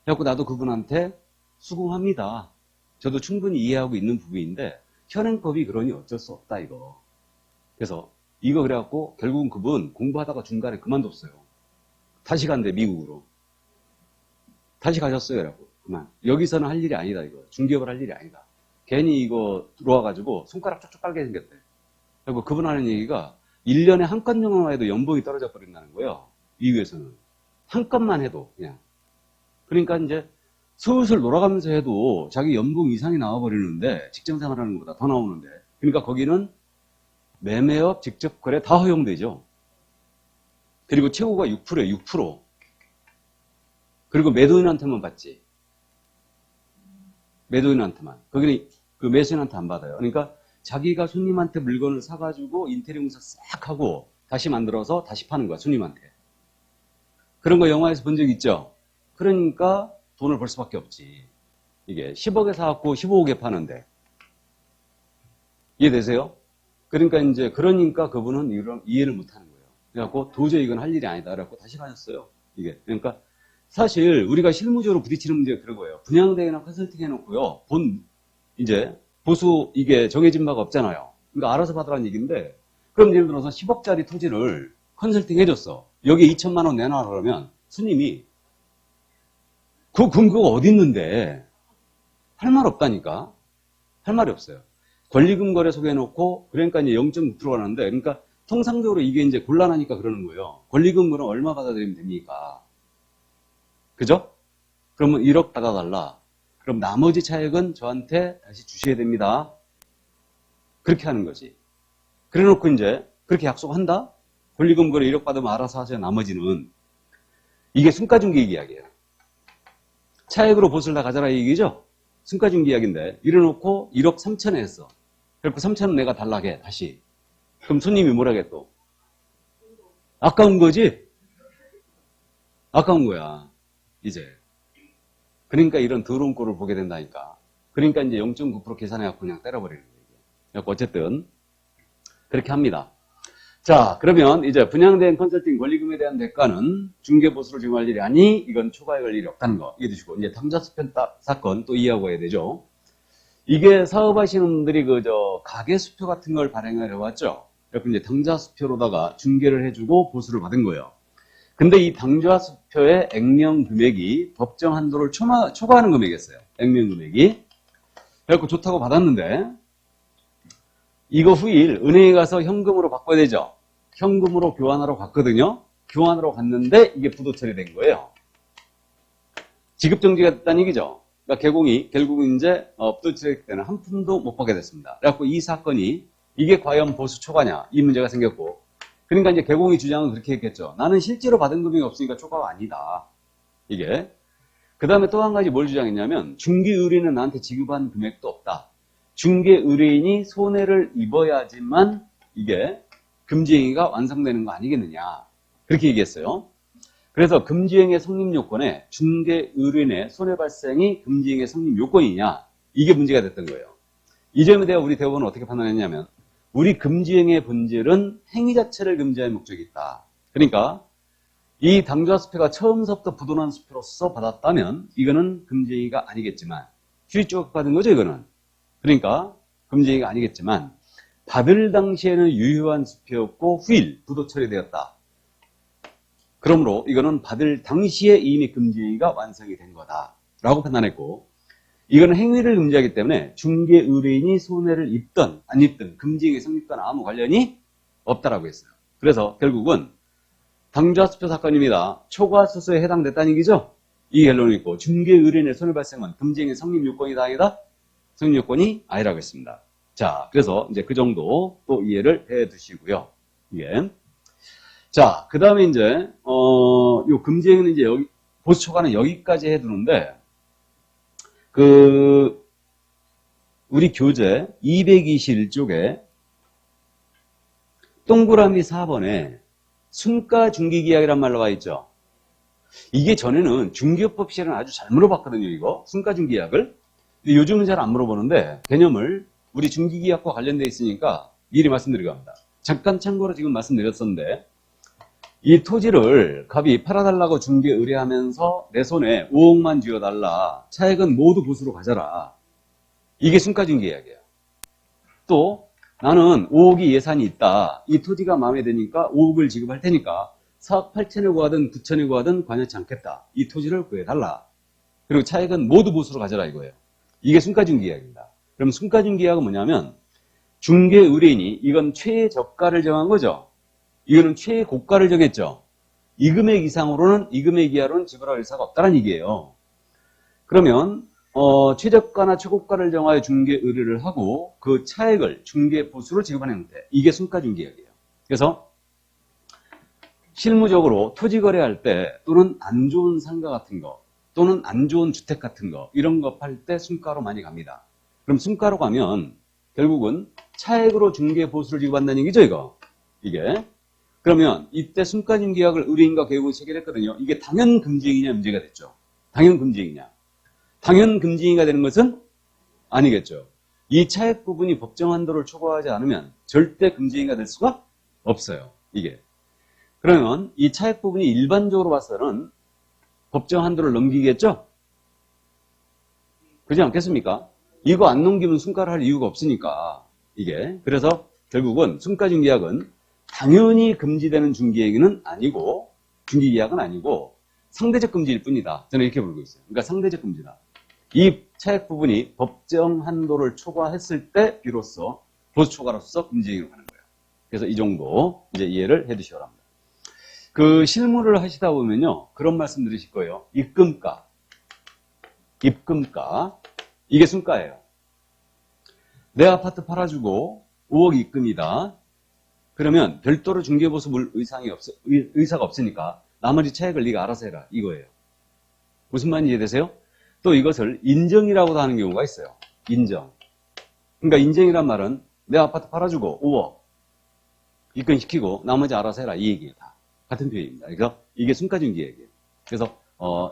그래갖고 나도 그분한테 수긍합니다. 저도 충분히 이해하고 있는 부분인데 현행법이 그러니 어쩔 수 없다, 이거. 그래서 이거 그래갖고 결국은 그분 공부하다가 중간에 그만뒀어요. 다시 간대, 미국으로. 다시 가셨어요. 그래갖고 그만. 여기서는 할 일이 아니다, 이거. 중개업을 할 일이 아니다. 괜히 이거 들어와가지고 손가락 쪽쪽 깔게 생겼대. 그리고 그분 하는 얘기가 1년에 한 건 정도만 해도 연봉이 떨어져 버린다는 거예요. 미국에서는. 한 건만 해도 그냥. 그러니까 이제 슬슬 놀아가면서 해도 자기 연봉 이상이 나와버리는데, 직장 생활하는 것보다 더 나오는데. 그러니까 거기는 매매업, 직접 거래 다 허용되죠. 그리고 최고가 6%예요, 6%. 그리고 매도인한테만 받지. 매도인한테만. 거기는 그 매수인한테 안 받아요. 그러니까 자기가 손님한테 물건을 사가지고 인테리어 공사 싹 하고 다시 만들어서 다시 파는 거야, 손님한테. 그런 거 영화에서 본 적 있죠? 그러니까 돈을 벌 수밖에 없지. 이게 10억에 사갖고 15억에 파는데. 이해되세요? 그러니까 그분은 이해를 못 하는 거예요. 그래갖고 도저히 이건 할 일이 아니다. 그래갖고 다시 가셨어요. 이게. 그러니까 사실 우리가 실무적으로 부딪히는 문제가 그런 거예요. 분양대회나 컨설팅 해놓고요. 이제 보수 이게 정해진 바가 없잖아요. 그러니까 알아서 받으라는 얘기인데, 그럼 예를 들어서 10억짜리 토지를 컨설팅 해줬어. 여기에 2천만 원 내놔 그러면 스님이 그 근거가 어디 있는데 할 말 없다니까. 할 말이 없어요. 권리금 거래 소개해놓고 그러니까 이제 0.9%가 나는데, 그러니까 통상적으로 이게 이제 곤란하니까 그러는 거예요. 권리금 거래 얼마 받아들이면 됩니까? 그죠? 그러면 1억 받아달라. 그럼 나머지 차액은 저한테 다시 주셔야 됩니다. 그렇게 하는 거지. 그래 놓고 이제 그렇게 약속한다? 권리금 거래 1억 받으면 알아서 하세요. 나머지는. 이게 순가중개익 이야기예요. 차액으로 보수를 다 가져라 이 얘기죠? 순가중개익 이야기인데, 이래놓고 1억 3천에 했어. 그래서 3천은 내가 달라게 다시. 그럼 손님이 뭐라게 또? 아까운 거지? 아까운 거야. 이제. 그러니까 이런 더러운 꼴을 보게 된다니까. 그러니까 이제 0.9% 계산해갖고 그냥 때려버리는 거예요. 그래서 어쨌든 그렇게 합니다. 자, 그러면 이제 분양대행 컨설팅 권리금에 대한 대가는 중개보수로 적용할 일이 아니, 이건 초과에 걸 일이 없다는 거 이해해 주시고, 이제 당좌수표 사건 또 이해하고 해야 되죠. 이게 사업하시는 분들이 가계수표 같은 걸 발행을 해왔죠. 그래서 이제 당좌수표로다가 중개를 해주고 보수를 받은 거예요. 근데 이 당좌수표의 액면 금액이 법정 한도를 초과하는 금액이었어요. 액면 금액이. 그래갖고 좋다고 받았는데, 이거 후일 은행에 가서 현금으로 바꿔야 되죠. 현금으로 교환하러 갔거든요. 교환하러 갔는데 이게 부도 처리된 거예요. 지급정지가 됐다는 얘기죠. 그러니까 개공이 결국은 이제 부도 처리 때는 한 푼도 못 받게 됐습니다. 그래갖고 이 사건이 이게 과연 보수 초과냐 이 문제가 생겼고, 그러니까 이제 개공이 주장은 그렇게 했겠죠. 나는 실제로 받은 금액이 없으니까 초과가 아니다. 이게. 그 다음에 또 한 가지 뭘 주장했냐면, 중개 의뢰인은 나한테 지급한 금액도 없다. 중개 의뢰인이 손해를 입어야지만 이게 금지행위가 완성되는 거 아니겠느냐. 그렇게 얘기했어요. 그래서 금지행위의 성립 요건에 중개 의뢰인의 손해 발생이 금지행위의 성립 요건이냐. 이게 문제가 됐던 거예요. 이 점에 대해 우리 대법원은 어떻게 판단했냐면, 우리 금지행위의 본질은 행위 자체를 금지할 목적이 있다. 그러니까 이 당좌수표가 처음부터 부도난 수표로서 받았다면 이거는 금지행위가 아니겠지만, 휴지조각 받은 거죠 이거는. 그러니까 금지행위가 아니겠지만 받을 당시에는 유효한 수표였고 후일 부도 처리되었다. 그러므로 이거는 받을 당시에 이미 금지행위가 완성이 된 거다라고 판단했고, 이거는 행위를 금지하기 때문에 중개 의뢰인이 손해를 입든 안 입든 금지행위 성립과는 아무 관련이 없다라고 했어요. 그래서 결국은 당좌수표 사건입니다. 초과수수에 해당됐다는 얘기죠. 이 결론이 있고, 중개 의뢰인의 손해 발생은 금지행위 성립 요건이다 아니다? 성립 요건이 아니라고 했습니다. 자, 그래서 이제 그 정도 또 이해를 해 두시고요. 예. 자, 그 다음에 이제 요 금지행위는 이제 여기 보수 초과는 여기까지 해 두는데, 우리 교재 221쪽에 동그라미 4번에 순가중개계약이란 말로 와 있죠. 이게 전에는 중개요법 시에는 아주 잘 물어봤거든요, 이거. 순가중개계약을. 근데 요즘은 잘 안 물어보는데, 개념을 우리 중개계약과 관련되어 있으니까 미리 말씀드리고 합니다. 잠깐 참고로 지금 말씀드렸었는데, 이 토지를 갑이 팔아달라고 중개 의뢰하면서 내 손에 5억만 쥐어달라. 차액은 모두 보수로 가져라. 이게 순가중개계약이에요. 또 나는 5억이 예산이 있다. 이 토지가 마음에 드니까 5억을 지급할 테니까 4억 8천에 구하든 9천에 구하든 관여치 않겠다. 이 토지를 구해달라. 그리고 차액은 모두 보수로 가져라 이거예요. 이게 순가중개계약입니다. 그럼 순가중개계약은 뭐냐면, 중개 의뢰인이 이건 최저가를 정한 거죠. 이거는 최고가를 정했죠. 이 금액 이상으로는, 이 금액 이하로는 지불할 의사가 없다는 얘기예요. 그러면 최저가나 최고가를 정하여 중개 의뢰를 하고 그 차액을 중개 보수로 지급하는 형태, 이게 순가중개계약이에요. 그래서 실무적으로 토지 거래할 때 또는 안 좋은 상가 같은 거, 또는 안 좋은 주택 같은 거, 이런 거 팔 때 순가로 많이 갑니다. 그럼 순가로 가면 결국은 차액으로 중개 보수를 지급한다는 얘기죠, 이거. 이게. 그러면 이때 순가중개약을 의뢰인과 계약은 체결했거든요. 이게 당연금지행위냐 문제가 됐죠. 당연금지행위냐. 당연금지행위가 되는 것은 아니겠죠. 이 차액 부분이 법정 한도를 초과하지 않으면 절대 금지행위가 될 수가 없어요. 이게. 그러면 이 차액 부분이 일반적으로 봐서는 법정 한도를 넘기겠죠? 그렇지 않겠습니까? 이거 안 넘기면 순가를 할 이유가 없으니까. 이게. 그래서 결국은 순가중개약은 당연히 금지되는 중개행위는 아니고, 중개계약은 아니고 상대적 금지일 뿐이다. 저는 이렇게 보고 있어요. 그러니까 상대적 금지다. 이 차액 부분이 법정 한도를 초과했을 때 비로소 보수 초과로서 금지행위로 가는 거예요. 그래서 이 정도 이제 이해를 해두시기 바랍니다. 그 실무를 하시다 보면요, 그런 말씀 들으실 거예요. 입금가, 이게 순가예요. 내 아파트 팔아주고 5억 입금이다. 그러면 별도로 중개보수 물 의사가 없으니까 나머지 차액을 네가 알아서 해라, 이거예요. 무슨 말인지 이해되세요? 또 이것을 인정이라고도 하는 경우가 있어요. 인정. 그러니까 인정이란 말은 내 아파트 팔아주고 5억 입금시키고 나머지 알아서 해라, 이 얘기예요. 다 같은 표현입니다. 그래서 이게 순가중개약이에요. 그래서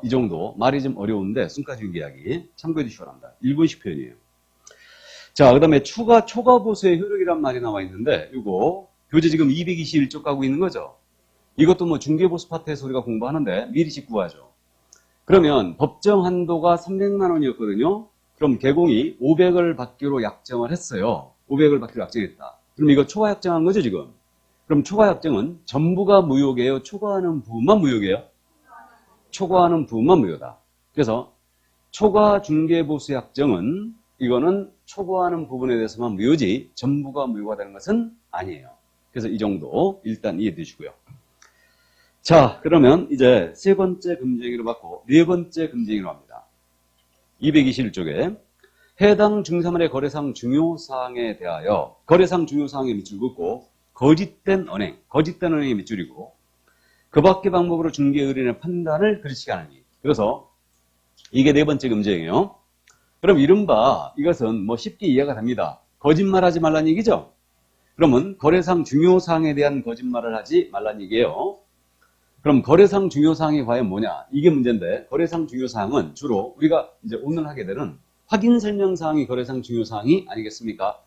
이 정도 말이 좀 어려운데 순가중개약이 참고해 주시기 바랍니다. 일본식 표현이에요. 자, 그 다음에 초과보수의 효력이란 말이 나와 있는데 이거 교재 지금 221쪽 가고 있는 거죠. 이것도 뭐 중개보수 파트에서 우리가 공부하는데 미리 직구하죠. 그러면 법정 한도가 300만 원이었거든요. 그럼 개공이 500을 받기로 약정을 했어요. 500을 받기로 약정했다. 그럼 이거 초과 약정한 거죠, 지금? 그럼 초과 약정은 전부가 무효예요? 초과하는 부분만 무효예요? 초과하는 부분만 무효다. 그래서 초과 중개보수 약정은 이거는 초과하는 부분에 대해서만 무효지 전부가 무효가 되는 것은 아니에요. 그래서 이 정도 일단 이해해 주시고요. 자, 그러면 이제 세 번째 금지행위로 받고 네 번째 금지행위로 합니다. 221쪽에 해당 중사물의 거래상 중요사항에 대하여 거래상 중요사항에 밑줄 긋고 거짓된 언행의 밑줄이고 그 밖의 방법으로 중개 의뢰인의 판단을 그르치게 하느니. 그래서 이게 네 번째 금지행위예요. 그럼 이른바 이것은 뭐 쉽게 이해가 됩니다. 거짓말하지 말라는 얘기죠. 그러면 거래상 중요사항에 대한 거짓말을 하지 말라는 얘기예요. 그럼 거래상 중요사항이 과연 뭐냐? 이게 문제인데 거래상 중요사항은 주로 우리가 이제 오늘 하게 되는 확인설명사항이 거래상 중요사항이 아니겠습니까?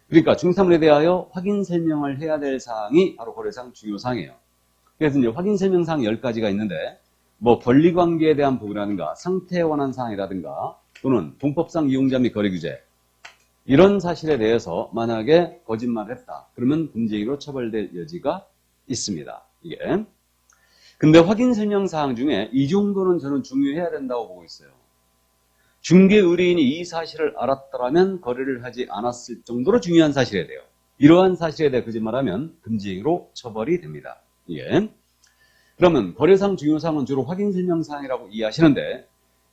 그러니까 중사물에 대하여 확인설명을 해야 될 사항이 바로 거래상 중요사항이에요. 그래서 이제 확인설명사항 10가지가 있는데 뭐 권리관계에 대한 부분이라든가 상태에 관한 사항이라든가 또는 동법상 이용자 및 거래규제 이런 사실에 대해서 만약에 거짓말을 했다. 그러면 금지행위로 처벌될 여지가 있습니다. 이게. 근데 확인 설명 사항 중에 이 정도는 저는 중요해야 된다고 보고 있어요. 중개 의뢰인이 이 사실을 알았더라면 거래를 하지 않았을 정도로 중요한 사실에 대해요. 이러한 사실에 대해 거짓말하면 금지행위로 처벌이 됩니다. 이게. 그러면 거래상 중요사항은 주로 확인 설명 사항이라고 이해하시는데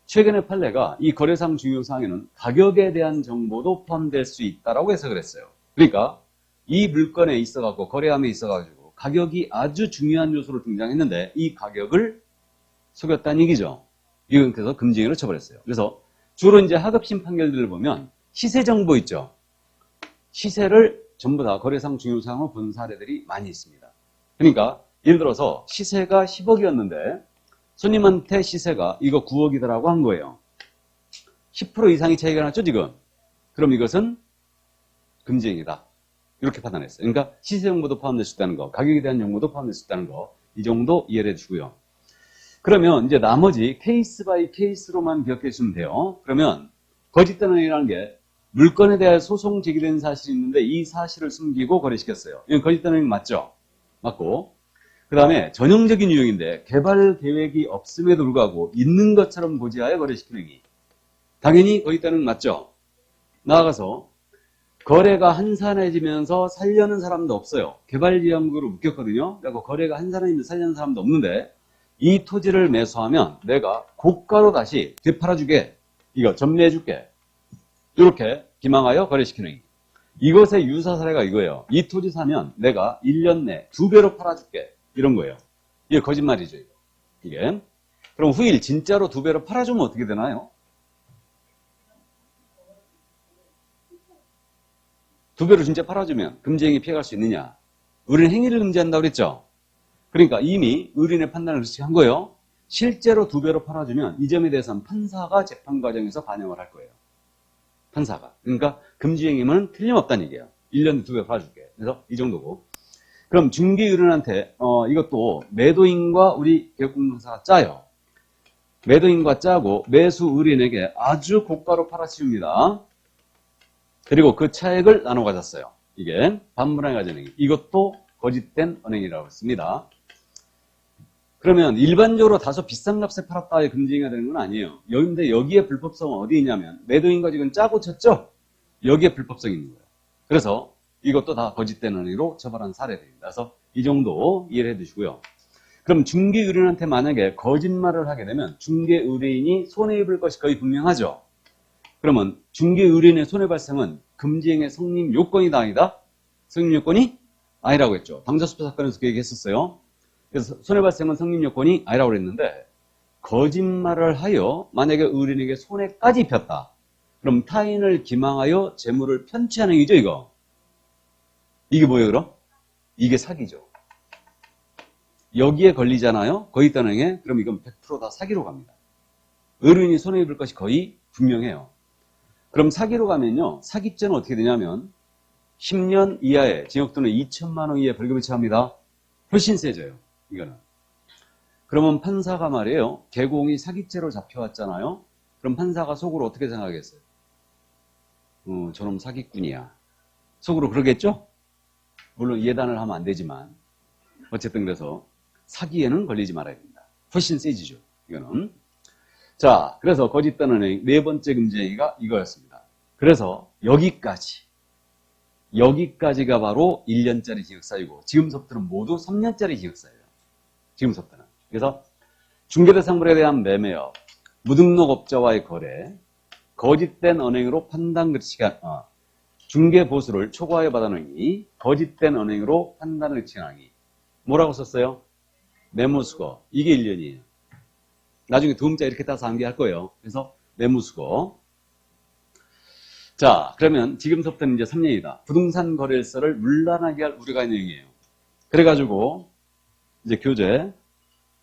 최근의 판례가 이 거래상 중요사항에는 가격에 대한 정보도 포함될 수 있다라고 해석을 했어요. 그러니까 이 물건에 있어가지고 거래함에 있어가지고 가격이 아주 중요한 요소로 등장했는데 이 가격을 속였다는 얘기죠. 이건 그래서 금지행위로 처벌했어요. 그래서 주로 이제 하급심 판결들을 보면 시세 정보 있죠. 시세를 전부 다 거래상 중요사항으로 본 사례들이 많이 있습니다. 그러니까 예를 들어서 시세가 10억이었는데 손님한테 시세가 이거 9억이더라고 한 거예요. 10% 이상의 차이가 났죠, 지금? 그럼 이것은 금지행위다. 이렇게 판단했어요. 그러니까 시세 정보도 포함될 수 있다는 거, 가격에 대한 정보도 포함될 수 있다는 거, 이 정도 이해를 해주고요. 그러면 이제 나머지 케이스 바이 케이스로만 기억해 주시면 돼요. 그러면 거짓단언이라는 게 물건에 대한 소송 제기된 사실이 있는데 이 사실을 숨기고 거래시켰어요. 이건 거짓단언이 맞죠? 맞고. 그 다음에 전형적인 유형인데 개발 계획이 없음에도 불구하고 있는 것처럼 고지하여 거래시키는 행위. 당연히 거짓단언은 맞죠? 나아가서 거래가 한산해지면서 살려는 사람도 없어요. 개발지원금으로 묶였거든요. 그리고 거래가 한산해지면서 살려는 사람도 없는데 이 토지를 매수하면 내가 고가로 다시 되팔아주게, 이거 전매해줄게. 이렇게 기망하여 거래시키는 행위. 이것의 유사 사례가 이거예요. 이 토지 사면 내가 1년 내 2배로 팔아줄게. 이런 거예요. 이게 거짓말이죠. 이게. 그럼 후일 진짜로 2배로 팔아주면 어떻게 되나요? 2배로 진짜 팔아주면 금지행위 피해갈 수 있느냐? 의뢰인 행위를 금지한다고 그랬죠? 그러니까 이미 의뢰인의 판단을 그렇게 한 거예요. 실제로 2배로 팔아주면 이 점에 대해서는 판사가 재판 과정에서 반영을 할 거예요. 판사가. 그러니까 금지행위는 틀림없다는 얘기예요. 1년에 2배 팔아줄게. 그래서 이 정도고. 그럼 중개의뢰인한테 이것도 매도인과 우리 개업공사가 짜요. 매도인과 짜고 매수 의뢰인에게 아주 고가로 팔아치웁니다. 그리고 그 차액을 나눠 가졌어요. 이게 반분할 가전행위. 이것도 거짓된 언행이라고 했습니다. 그러면 일반적으로 다소 비싼 값에 팔았다에 금지행위가 되는 건 아니에요. 근데 여기에 불법성은 어디 있냐면 매도인과 지금 짜고 쳤죠? 여기에 불법성이 있는 거예요. 그래서 이것도 다 거짓된 언행으로 처벌한 사례들입니다. 그래서 이 정도 이해를 해두시고요. 그럼 중개의뢰인한테 만약에 거짓말을 하게 되면 중개의뢰인이 손해입을 것이 거의 분명하죠. 그러면 중개의뢰인의 손해 발생은 금지행위의 성립 요건이다 아니다? 성립 요건이 아니라고 했죠. 방자수표 사건에서 그 얘기 했었어요. 그래서 손해 발생은 성립 요건이 아니라고 그랬는데 거짓말을 하여 만약에 의뢰인에게 손해까지 입혔다. 그럼 타인을 기망하여 재물을 편취하는 행위죠, 이거. 이게 뭐예요, 그럼? 이게 사기죠. 여기에 걸리잖아요. 거짓된 행위. 그럼 이건 100% 다 사기로 갑니다. 의뢰인이 손해 입을 것이 거의 분명해요. 그럼 사기로 가면요. 사기죄는 어떻게 되냐면 10년 이하의 징역 또는 2천만 원 이하의 벌금을 처합니다. 훨씬 세져요. 이거는. 그러면 판사가 말이에요. 개공이 사기죄로 잡혀왔잖아요. 그럼 판사가 속으로 어떻게 생각하겠어요? 저놈 사기꾼이야. 속으로 그러겠죠? 물론 예단을 하면 안 되지만 어쨌든 그래서 사기에는 걸리지 말아야 됩니다. 훨씬 세지죠. 이거는. 자, 그래서 거짓된 언행 네 번째 금지행위가 이거였습니다. 그래서 여기까지가 바로 1년짜리 징역사유고 지금부터는 모두 3년짜리 징역사유예요. 지금부터는. 그래서 중개대상물에 대한 매매업, 무등록업자와의 거래, 거짓된 언행으로 판단 그치한 중개보수를 초과하여 받은 행위, 거짓된 언행으로 판단을 그치한 행위. 뭐라고 썼어요? 매무수거. 이게 1년이에요. 나중에 두음자 이렇게 따서 암기할 거예요. 그래서 매무수거. 자, 그러면 지금부터는 이제 3년이다. 부동산 거래일서를 물란하게 할 우려가 있는 행위예요. 그래가지고 이제 교재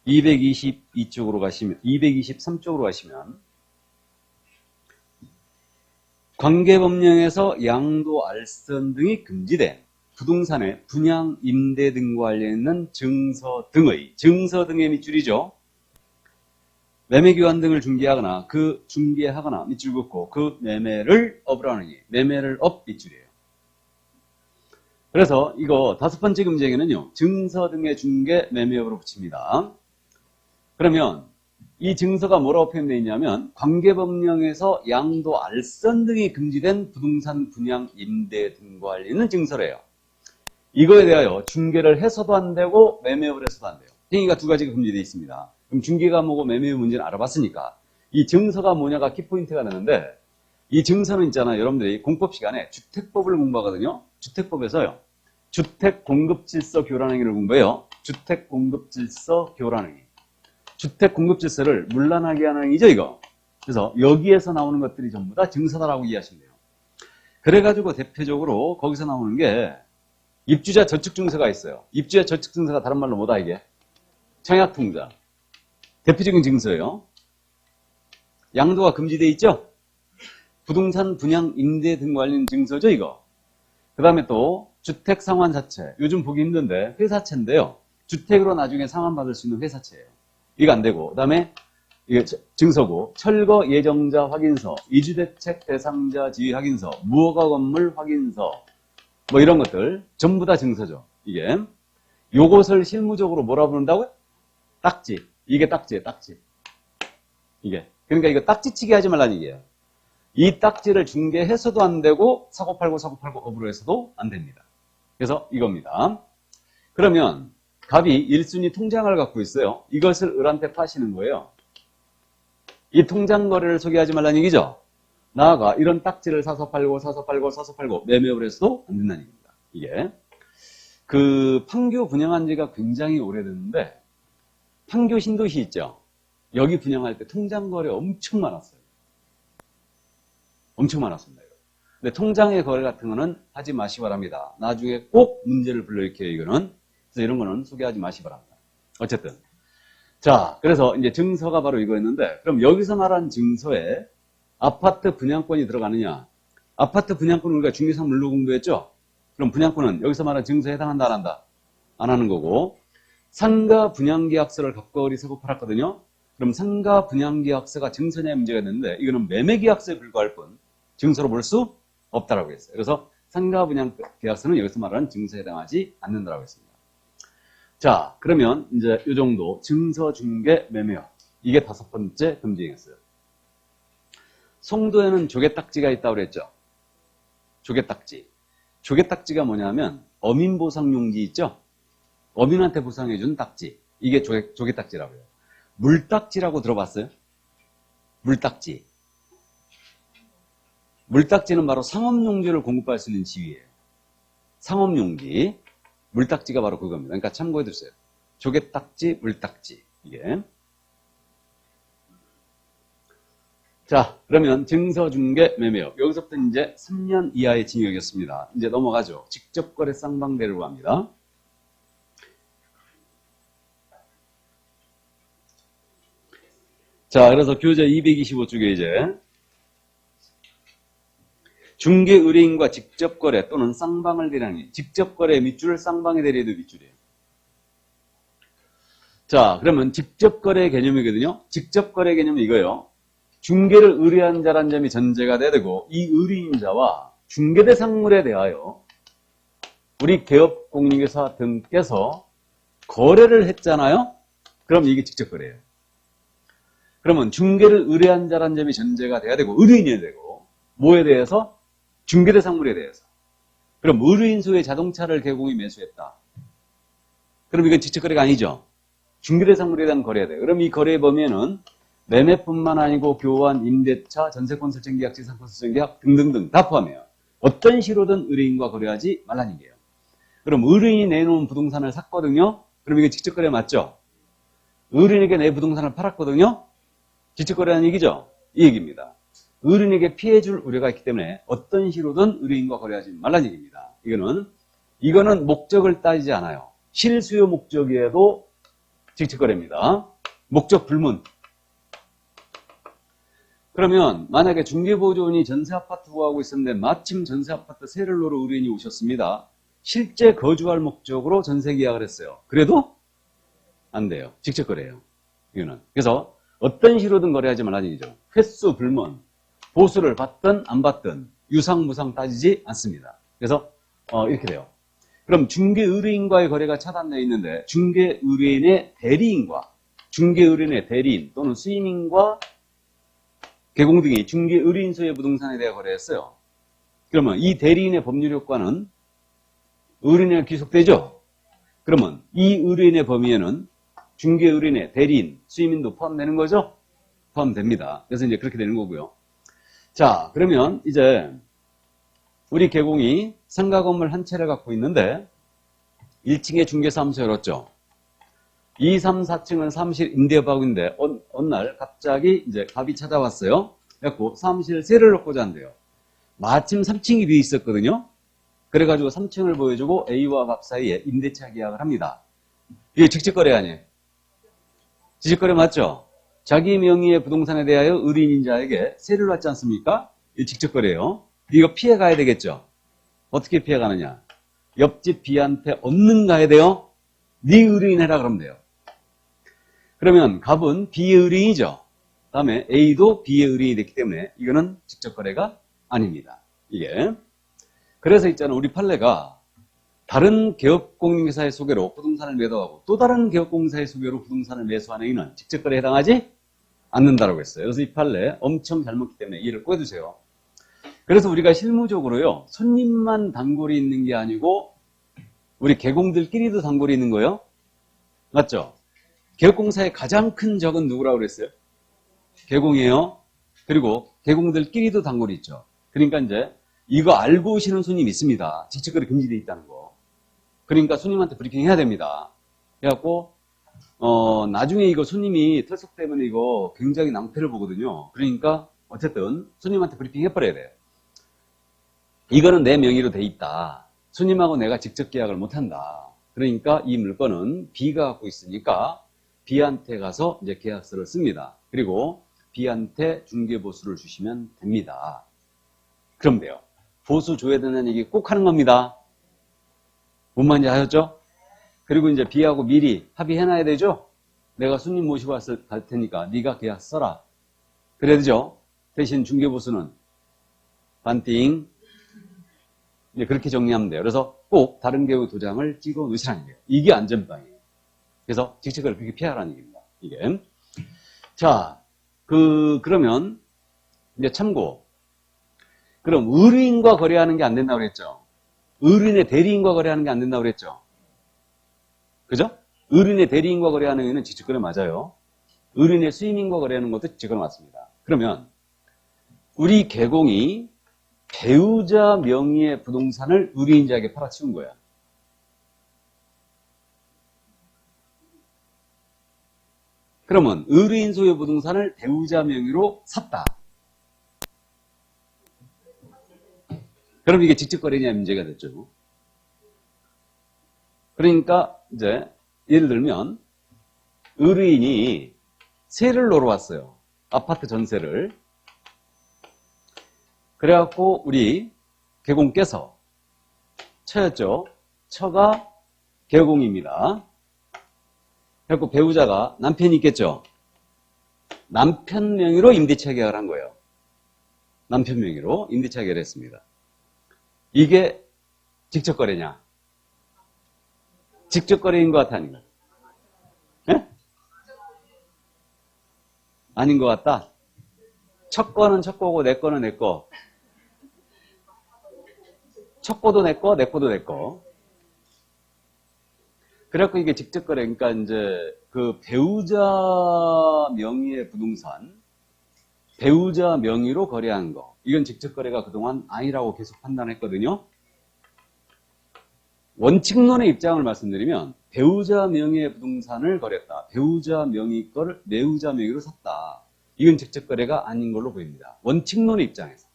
222쪽으로 가시면 223쪽으로 가시면 관계법령에서 양도, 알선 등이 금지된 부동산의 분양, 임대 등과 관련있는 증서 등의 밑줄이죠. 매매교환 등을 중개하거나 밑줄 긋고 그 매매를 업으로 하는 게 매매를 업 밑줄이에요. 그래서 이거 5번째 금지행위는요. 증서 등의 중개 매매업으로 붙입니다. 그러면 이 증서가 뭐라고 표현되어 있냐면 관계법령에서 양도, 알선 등이 금지된 부동산 분양, 임대 등과 관련있는 증서래요. 이거에 대하여 중개를 해서도 안 되고 매매업을 해서도 안 돼요. 행위가 2가지가 금지되어 있습니다. 그럼 중개가 뭐고 매매의 문제는 알아봤으니까 이 증서가 뭐냐가 키포인트가 되는데 이 증서는 있잖아요. 여러분들이 공법 시간에 주택법을 공부하거든요. 주택법에서요. 주택공급질서 교란행위를 공부해요. 주택공급질서 교란행위. 주택공급질서를 문란하게 하는 행위죠, 이거. 그래서 여기에서 나오는 것들이 전부 다 증서다라고 이해하시면 돼요. 그래가지고 대표적으로 거기서 나오는 게 입주자 저축증서가 있어요. 입주자 저축증서가 다른 말로 뭐다 이게? 청약통장. 대표적인 증서예요. 양도가 금지되어 있죠? 부동산 분양, 임대 등 관련 증서죠, 이거. 그 다음에 또 주택상환자체. 요즘 보기 힘든데 회사채인데요. 주택으로 나중에 상환받을 수 있는 회사채예요. 이거 안 되고. 그 다음에 이게 증서고 철거 예정자 확인서, 이주대책 대상자 지위 확인서, 무허가 건물 확인서 뭐 이런 것들 전부 다 증서죠. 이게 요것을 실무적으로 뭐라 부른다고요? 딱지. 이게 딱지예요. 딱지. 이게 그러니까 이거 딱지치기 하지 말라는 얘기예요. 이 딱지를 중개해서도 안 되고 사고팔고 업으로 해서도 안 됩니다. 그래서 이겁니다. 그러면 갑이 1순위 통장을 갖고 있어요. 이것을 을한테 파시는 거예요. 이 통장 거래를 소개하지 말라는 얘기죠. 나아가 이런 딱지를 사서 팔고 매매업을 해서도 안 된다는 얘기입니다. 이게 그 판교 분양한 지가 굉장히 오래됐는데 판교 신도시 있죠. 여기 분양할 때 통장 거래 엄청 많았어요. 엄청 많았습니다. 근데 통장의 거래 같은 거는 하지 마시 바랍니다. 나중에 꼭 문제를 불러일으켜요, 이거는. 그래서 이런 거는 소개하지 마시 바랍니다. 어쨌든. 자, 그래서 이제 증서가 바로 이거였는데, 그럼 여기서 말한 증서에 아파트 분양권이 들어가느냐? 아파트 분양권은 우리가 중개상 물로 공부했죠? 그럼 분양권은 여기서 말한 증서에 해당한다, 안 한다? 안 하는 거고, 상가 분양계약서를 갑과을이 세고 팔았거든요? 그럼 상가 분양계약서가 증서냐의 문제가 있는데, 이거는 매매계약서에 불과할 뿐, 증서로 볼 수 없다라고 했어요. 그래서 상가 분양계약서는 여기서 말하는 증서에 해당하지 않는다라고 했습니다. 자, 그러면 이제 이 정도 증서, 중개, 매매업. 이게 5번째 금지행위였어요. 송도에는 조개딱지가 있다고 그랬죠? 조개딱지. 조개딱지가 뭐냐면 어민보상용지 있죠? 어민한테 보상해준 딱지. 이게 조개딱지라고 해요. 물딱지라고 들어봤어요? 물딱지. 물딱지는 바로 상업용지를 공급할 수 있는 지위예요. 상업용지. 물딱지가 바로 그겁니다. 그러니까 참고해두세요. 조개딱지, 물딱지. 이게. 자, 그러면 증서, 중개, 매매업. 여기서부터 이제 3년 이하의 징역이었습니다. 이제 넘어가죠. 직접거래 쌍방대로로 합니다. 자, 그래서 교재 225쪽에 이제 중개 의뢰인과 직접거래 또는 쌍방을 대리하니 직접거래의 밑줄, 쌍방의 대리에도 밑줄이에요. 자, 그러면 직접거래 개념이거든요. 직접거래 개념은 이거예요. 중개를 의뢰한 자란 점이 전제가 돼야 되고 이 의뢰인자와 중개대 상물에 대하여 우리 개업공인중개사 등께서 거래를 했잖아요. 그럼 이게 직접거래예요. 그러면 중개를 의뢰한 자란 점이 전제가 돼야 되고 의뢰인이 되고 뭐에 대해서? 중개대 상물에 대해서. 그럼 의뢰인 소유의 자동차를 개공이 매수했다. 그럼 이건 직접거래가 아니죠. 중개대 상물에 대한 거래야 돼요. 그럼 이 거래의 범위에는 매매뿐만 아니고 교환, 임대차, 전세권 설정계약, 지상권 설정계약 등등등 다 포함해요. 어떤 식으로든 의뢰인과 거래하지 말라는 얘기예요. 그럼 의뢰인이 내놓은 부동산을 샀거든요. 그럼 이게 직접거래 맞죠? 의뢰인에게 내 부동산을 팔았거든요. 직접거래라는 얘기죠. 이 얘기입니다. 의뢰인에게 피해줄 우려가 있기 때문에 어떤 식으로든 의뢰인과 거래하지 말라는 얘기입니다. 이거는 목적을 따지지 않아요. 실수요 목적이어도 직접거래입니다. 목적 불문. 그러면 만약에 중개보조원이 전세아파트 구하고 있었는데 마침 전세아파트 세를 놓으러 의뢰인이 오셨습니다. 실제 거주할 목적으로 전세계약을 했어요. 그래도 안 돼요. 직접거래예요. 이거는. 그래서 어떤 식으로든 거래하지 말라는 얘기죠. 횟수 불문. 보수를 받든 안 받든 유상 무상 따지지 않습니다. 그래서 이렇게 돼요. 그럼 중개 의뢰인과의 거래가 차단되어 있는데 중개 의뢰인의 대리인과 중개 의뢰인의 대리인 또는 수임인과 개공 등이 중개 의뢰인 소유의 부동산에 대해 거래했어요. 그러면 이 대리인의 법률 효과는 의뢰인에 귀속되죠. 그러면 이 의뢰인의 범위에는 중개 의뢰인의 대리인, 수임인도 포함되는 거죠? 포함됩니다. 그래서 이제 그렇게 되는 거고요. 자, 그러면 이제 우리 개공이 상가 건물 한 채를 갖고 있는데 1층에 중개사무소 열었죠. 2, 3, 4층은 사무실 임대업하고 있는데 어느 날 갑자기 이제 갑이 찾아왔어요. 그래갖고 사무실 세를 놓고자 한대요. 마침 3층이 비어 있었거든요. 그래가지고 3층을 보여주고 A와 갑 사이에 임대차 계약을 합니다. 이게 직접거래 아니에요? 직접거래 맞죠? 자기 명의의 부동산에 대하여 의뢰인자에게 세를 놨지 않습니까? 이게 직접거래예요. 이거 피해가야 되겠죠? 어떻게 피해가느냐? 옆집 B한테 얻는 가야 돼요? 네 의뢰인 해라 그러면 돼요. 그러면 갑은 B의 의뢰인이죠. 다음에 A도 B의 의뢰인이 됐기 때문에 이거는 직접거래가 아닙니다. 이게. 그래서 있잖아요. 우리 판례가 다른 개업공인중개사의 소개로 부동산을 매도하고 또 다른 개업공인중개사의 소개로 부동산을 매수하는 이는 직접거래에 해당하지 않는다라고 했어요. 그래서 이 판례 엄청 잘 먹기 때문에 이해를 꼭 해주세요. 그래서 우리가 실무적으로요. 손님만 단골이 있는 게 아니고 우리 개공들끼리도 단골이 있는 거예요. 맞죠? 개업공사의 가장 큰 적은 누구라고 그랬어요? 개공이에요. 그리고 개공들끼리도 단골이 있죠. 그러니까 이제 이거 알고 오시는 손님 있습니다. 직접거래 금지되어 있다는 거. 그러니까 손님한테 브리핑 해야 됩니다. 그래갖고 나중에 이거 손님이 털썩 때문에 이거 굉장히 낭패를 보거든요. 그러니까 어쨌든 손님한테 브리핑 해버려야 돼요. 이거는 내 명의로 돼 있다. 손님하고 내가 직접 계약을 못한다. 그러니까 이 물건은 B가 갖고 있으니까 B한테 가서 이제 계약서를 씁니다. 그리고 B한테 중개보수를 주시면 됩니다. 그럼 돼요. 보수 줘야 된다는 얘기 꼭 하는 겁니다. 뭔 말인지 아셨죠? 그리고 이제 B하고 미리 합의해놔야 되죠? 내가 손님 모시고 갈 테니까 네가 계약 써라. 그래야 되죠? 대신 중개보수는 반띵. 이제 그렇게 정리하면 돼요. 그래서 꼭 다른 경우 도장을 찍어 놓으시라는 거예요. 이게 안전빵이에요. 그래서 직책을 그렇게 피하라는 얘기입니다. 이게. 자, 그러면 이제 참고. 그럼 의뢰인과 거래하는 게 안 된다고 그랬죠? 의뢰인의 대리인과 거래하는 게 안 된다고 그랬죠? 그죠? 의뢰인의 대리인과 거래하는 경우는 직책거래 맞아요. 의뢰인의 수임인과 거래하는 것도 직책거래 맞습니다. 그러면 우리 개공이 배우자 명의의 부동산을 의뢰인자에게 팔아치운 거야. 그러면 의뢰인 소유 부동산을 배우자 명의로 샀다. 그럼 이게 직접거래냐 문제가 됐죠. 그러니까 이제 예를 들면 의뢰인이 세를 놓으러 왔어요. 아파트 전세를. 그래갖고 우리 개공께서 처였죠. 처가 개공입니다. 그래갖고 배우자가 남편이 있겠죠. 남편 명의로 임대차 계약을 한 거예요. 남편 명의로 임대차 계약을 했습니다. 이게 직접 거래냐? 직접 거래인 것 같아, 아닌가? 예? 아닌 것 같다? 첫 거는 첫 거고 내 거는 내 거. 첫 거도 내 거, 내 거도 내 거. 그래갖고 이게 직접 거래, 그러니까 이제 그 배우자 명의의 부동산, 배우자 명의로 거래한 거. 이건 직접 거래가 그동안 아니라고 계속 판단했거든요. 원칙론의 입장을 말씀드리면 배우자 명의의 부동산을 거랬다. 배우자 명의 거를 배우자 명의로 샀다. 이건 직접 거래가 아닌 걸로 보입니다. 원칙론의 입장에서.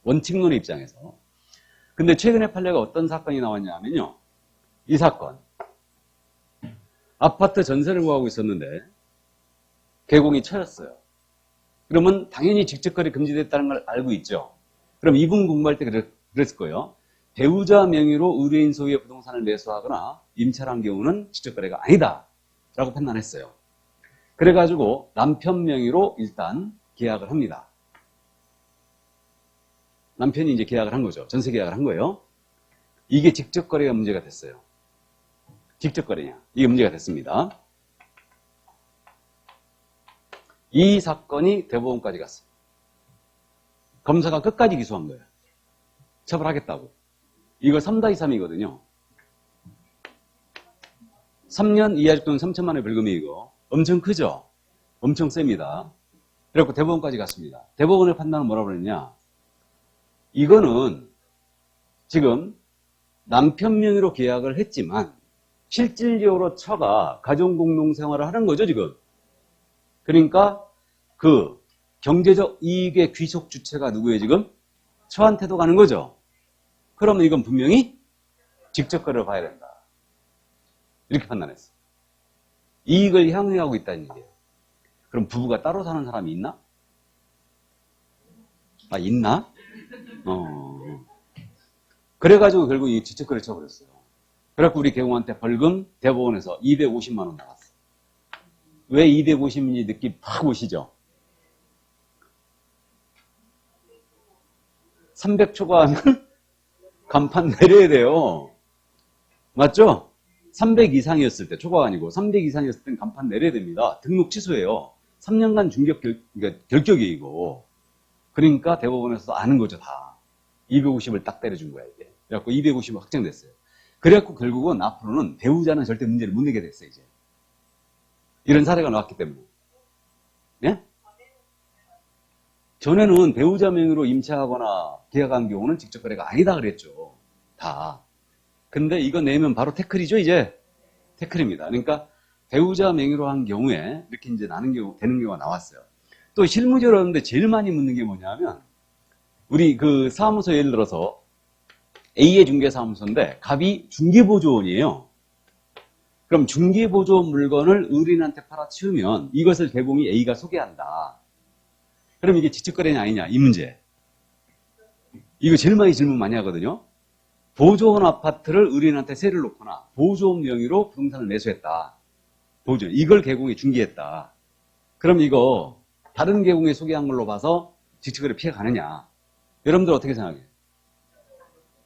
원칙론의 입장에서. 근데 최근에 판례가 어떤 사건이 나왔냐면요. 이 사건. 아파트 전세를 구하고 있었는데 개공이 처였어요. 그러면 당연히 직접거래 금지됐다는 걸 알고 있죠. 그럼 이분 공부할 때 그랬을 거예요. 배우자 명의로 의뢰인 소유의 부동산을 매수하거나 임차를 한 경우는 직접거래가 아니다 라고 판단했어요. 그래가지고 남편 명의로 일단 계약을 합니다. 남편이 이제 계약을 한 거죠. 전세 계약을 한 거예요. 이게 직접거래가 문제가 됐어요. 직접거래냐. 이게 문제가 됐습니다. 이 사건이 대법원까지 갔어요. 검사가 끝까지 기소한 거예요. 처벌하겠다고. 이거 3-3이거든요. 3년 이하 또는 3천만 원의 벌금이 이거 엄청 크죠? 엄청 셉니다. 그래갖고 대법원까지 갔습니다. 대법원의 판단은 뭐라고 그랬냐? 이거는 지금 남편 명의로 계약을 했지만 실질적으로 처가 가정공동생활을 하는 거죠, 지금. 그러니까 그 경제적 이익의 귀속 주체가 누구예요, 지금? 처한테도 가는 거죠. 그러면 이건 분명히 직접거래를 봐야 된다. 이렇게 판단했어요. 이익을 향유하고 있다는 얘기예요. 그럼 부부가 따로 사는 사람이 있나? 아, 있나? 그래가지고 결국 이 직접거래 쳐버렸어요. 그래갖고 우리 개공한테 벌금 대법원에서 250만 원 나갔어요. 왜 250인지 느낌 팍 오시죠? 300 초과하면 간판 내려야 돼요. 맞죠? 300 이상이었을 때, 초과가 아니고 300 이상이었을 땐 간판 내려야 됩니다. 등록 취소해요. 3년간 중격 그러니까 결격이에요, 이거. 그러니까 대법원에서 아는 거죠, 다. 250을 딱 때려준 거야, 이게. 그래갖고 250을 확정됐어요. 그래갖고 결국은 앞으로는 배우자는 절대 문제를 못 내게 됐어요, 이제. 이런 사례가 나왔기 때문에. 예? 전에는 배우자 명의로 임차하거나 계약한 경우는 직접 거래가 아니다 그랬죠. 다. 근데 이거 내면 바로 태클이죠, 이제. 태클입니다. 그러니까 배우자 명의로 한 경우에 이렇게 이제 되는 경우가 나왔어요. 또 실무적으로 하는데 제일 많이 묻는 게 뭐냐면, 우리 그 사무소 예를 들어서 A의 중개사무소인데 갑이 중개보조원이에요. 그럼 중개보조원 물건을 의뢰인한테 팔아치우면 이것을 개공이 A가 소개한다. 그럼 이게 직접거래냐 아니냐 이 문제. 이거 제일 많이 질문 많이 하거든요. 보조원 아파트를 의뢰인한테 세를 놓거나 보조원 명의로 부동산을 매수했다. 보조 이걸 개공에 중개했다. 그럼 이거 다른 개공에 소개한 걸로 봐서 직접거래 피해 가느냐. 여러분들 어떻게 생각해요?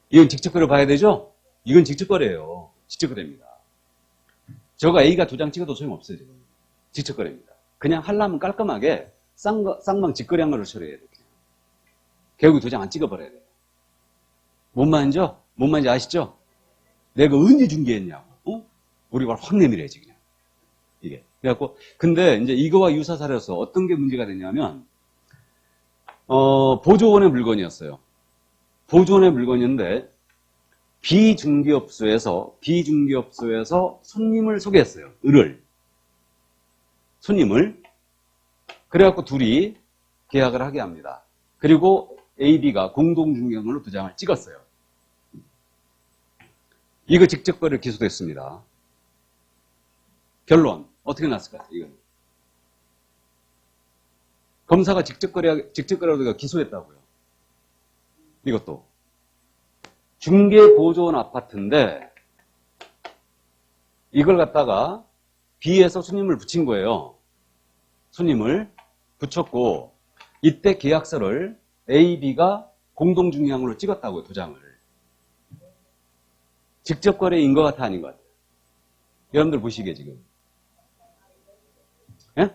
이건 직접거래 봐야 되죠? 이건 직접거래예요. 직접거래입니다. 저거 A가 도장 찍어도 소용없어요. 지금. 직접거래입니다. 그냥 하려면 깔끔하게 쌍방 직거래한 걸로 처리해야 돼요. 결국 도장 안 찍어버려야 돼요. 뭔 말인지 아시죠? 내가 언제 중개했냐고. 어? 우리 바로 확 내밀어야지 그냥. 이게. 그래갖고 근데 이제 이거와 유사 사례로서 어떤 게 문제가 되냐면 보조원의 물건이었어요. 보조원의 물건인데 비중개업소에서 손님을 소개했어요. 손님을. 그래갖고 둘이 계약을 하게 합니다. 그리고 A, B가 공동중개권으로 도장을 찍었어요. 이거 직접거래 기소됐습니다. 결론 어떻게 났을까요? 이건 검사가 직접거래로 기소했다고요. 이것도 중개보조원 아파트인데 이걸 갖다가 B에서 손님을 붙인 거예요. 손님을 붙였고 이때 계약서를 A, B가 공동중개항으로 찍었다고요. 도장을. 직접거래인 것 같아 아닌 것 같아요? 여러분들 보시기에 지금. 예?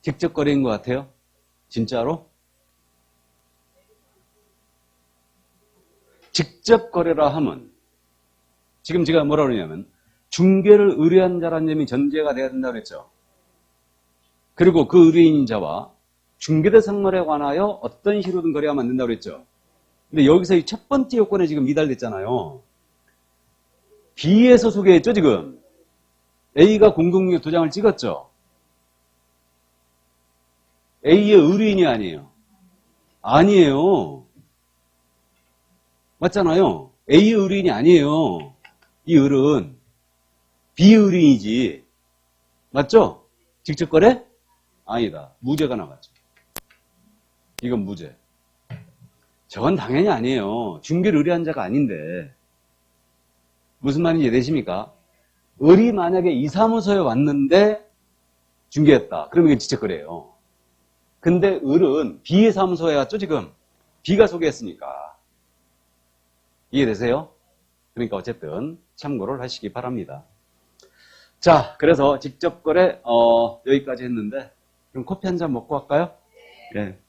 직접거래인 것 같아요? 진짜로? 직접거래라 하면 지금 제가 뭐라 그러냐면 중개를 의뢰한 자라는 점이 전제가 돼야 된다고 그랬죠. 그리고 그 의뢰인 자와 중개대 상물에 관하여 어떤 식으로든 거래가 만든다고 그랬죠. 근데 여기서 이 첫 번째 요건에 지금 미달됐잖아요. B에서 소개했죠, 지금. A가 공동중개 도장을 찍었죠. A의 의뢰인이 아니에요. 아니에요. 맞잖아요. A의 의뢰인이 아니에요. 이 을은 B 의뢰인이지. 맞죠? 직접 거래? 아니다. 무죄가 나갔죠. 이건 무죄. 저건 당연히 아니에요. 중개를 의뢰한 자가 아닌데. 무슨 말인지 이해되십니까? 을이 만약에 이 사무소에 왔는데 중개했다. 그러면 이게 직접거래예요. 근데 을은 B의 사무소에 왔죠, 지금. B가 소개했으니까. 이해되세요? 그러니까 어쨌든 참고를 하시기 바랍니다. 자, 그래서 직접거래 여기까지 했는데 그럼 커피 한 잔 먹고 갈까요? 네.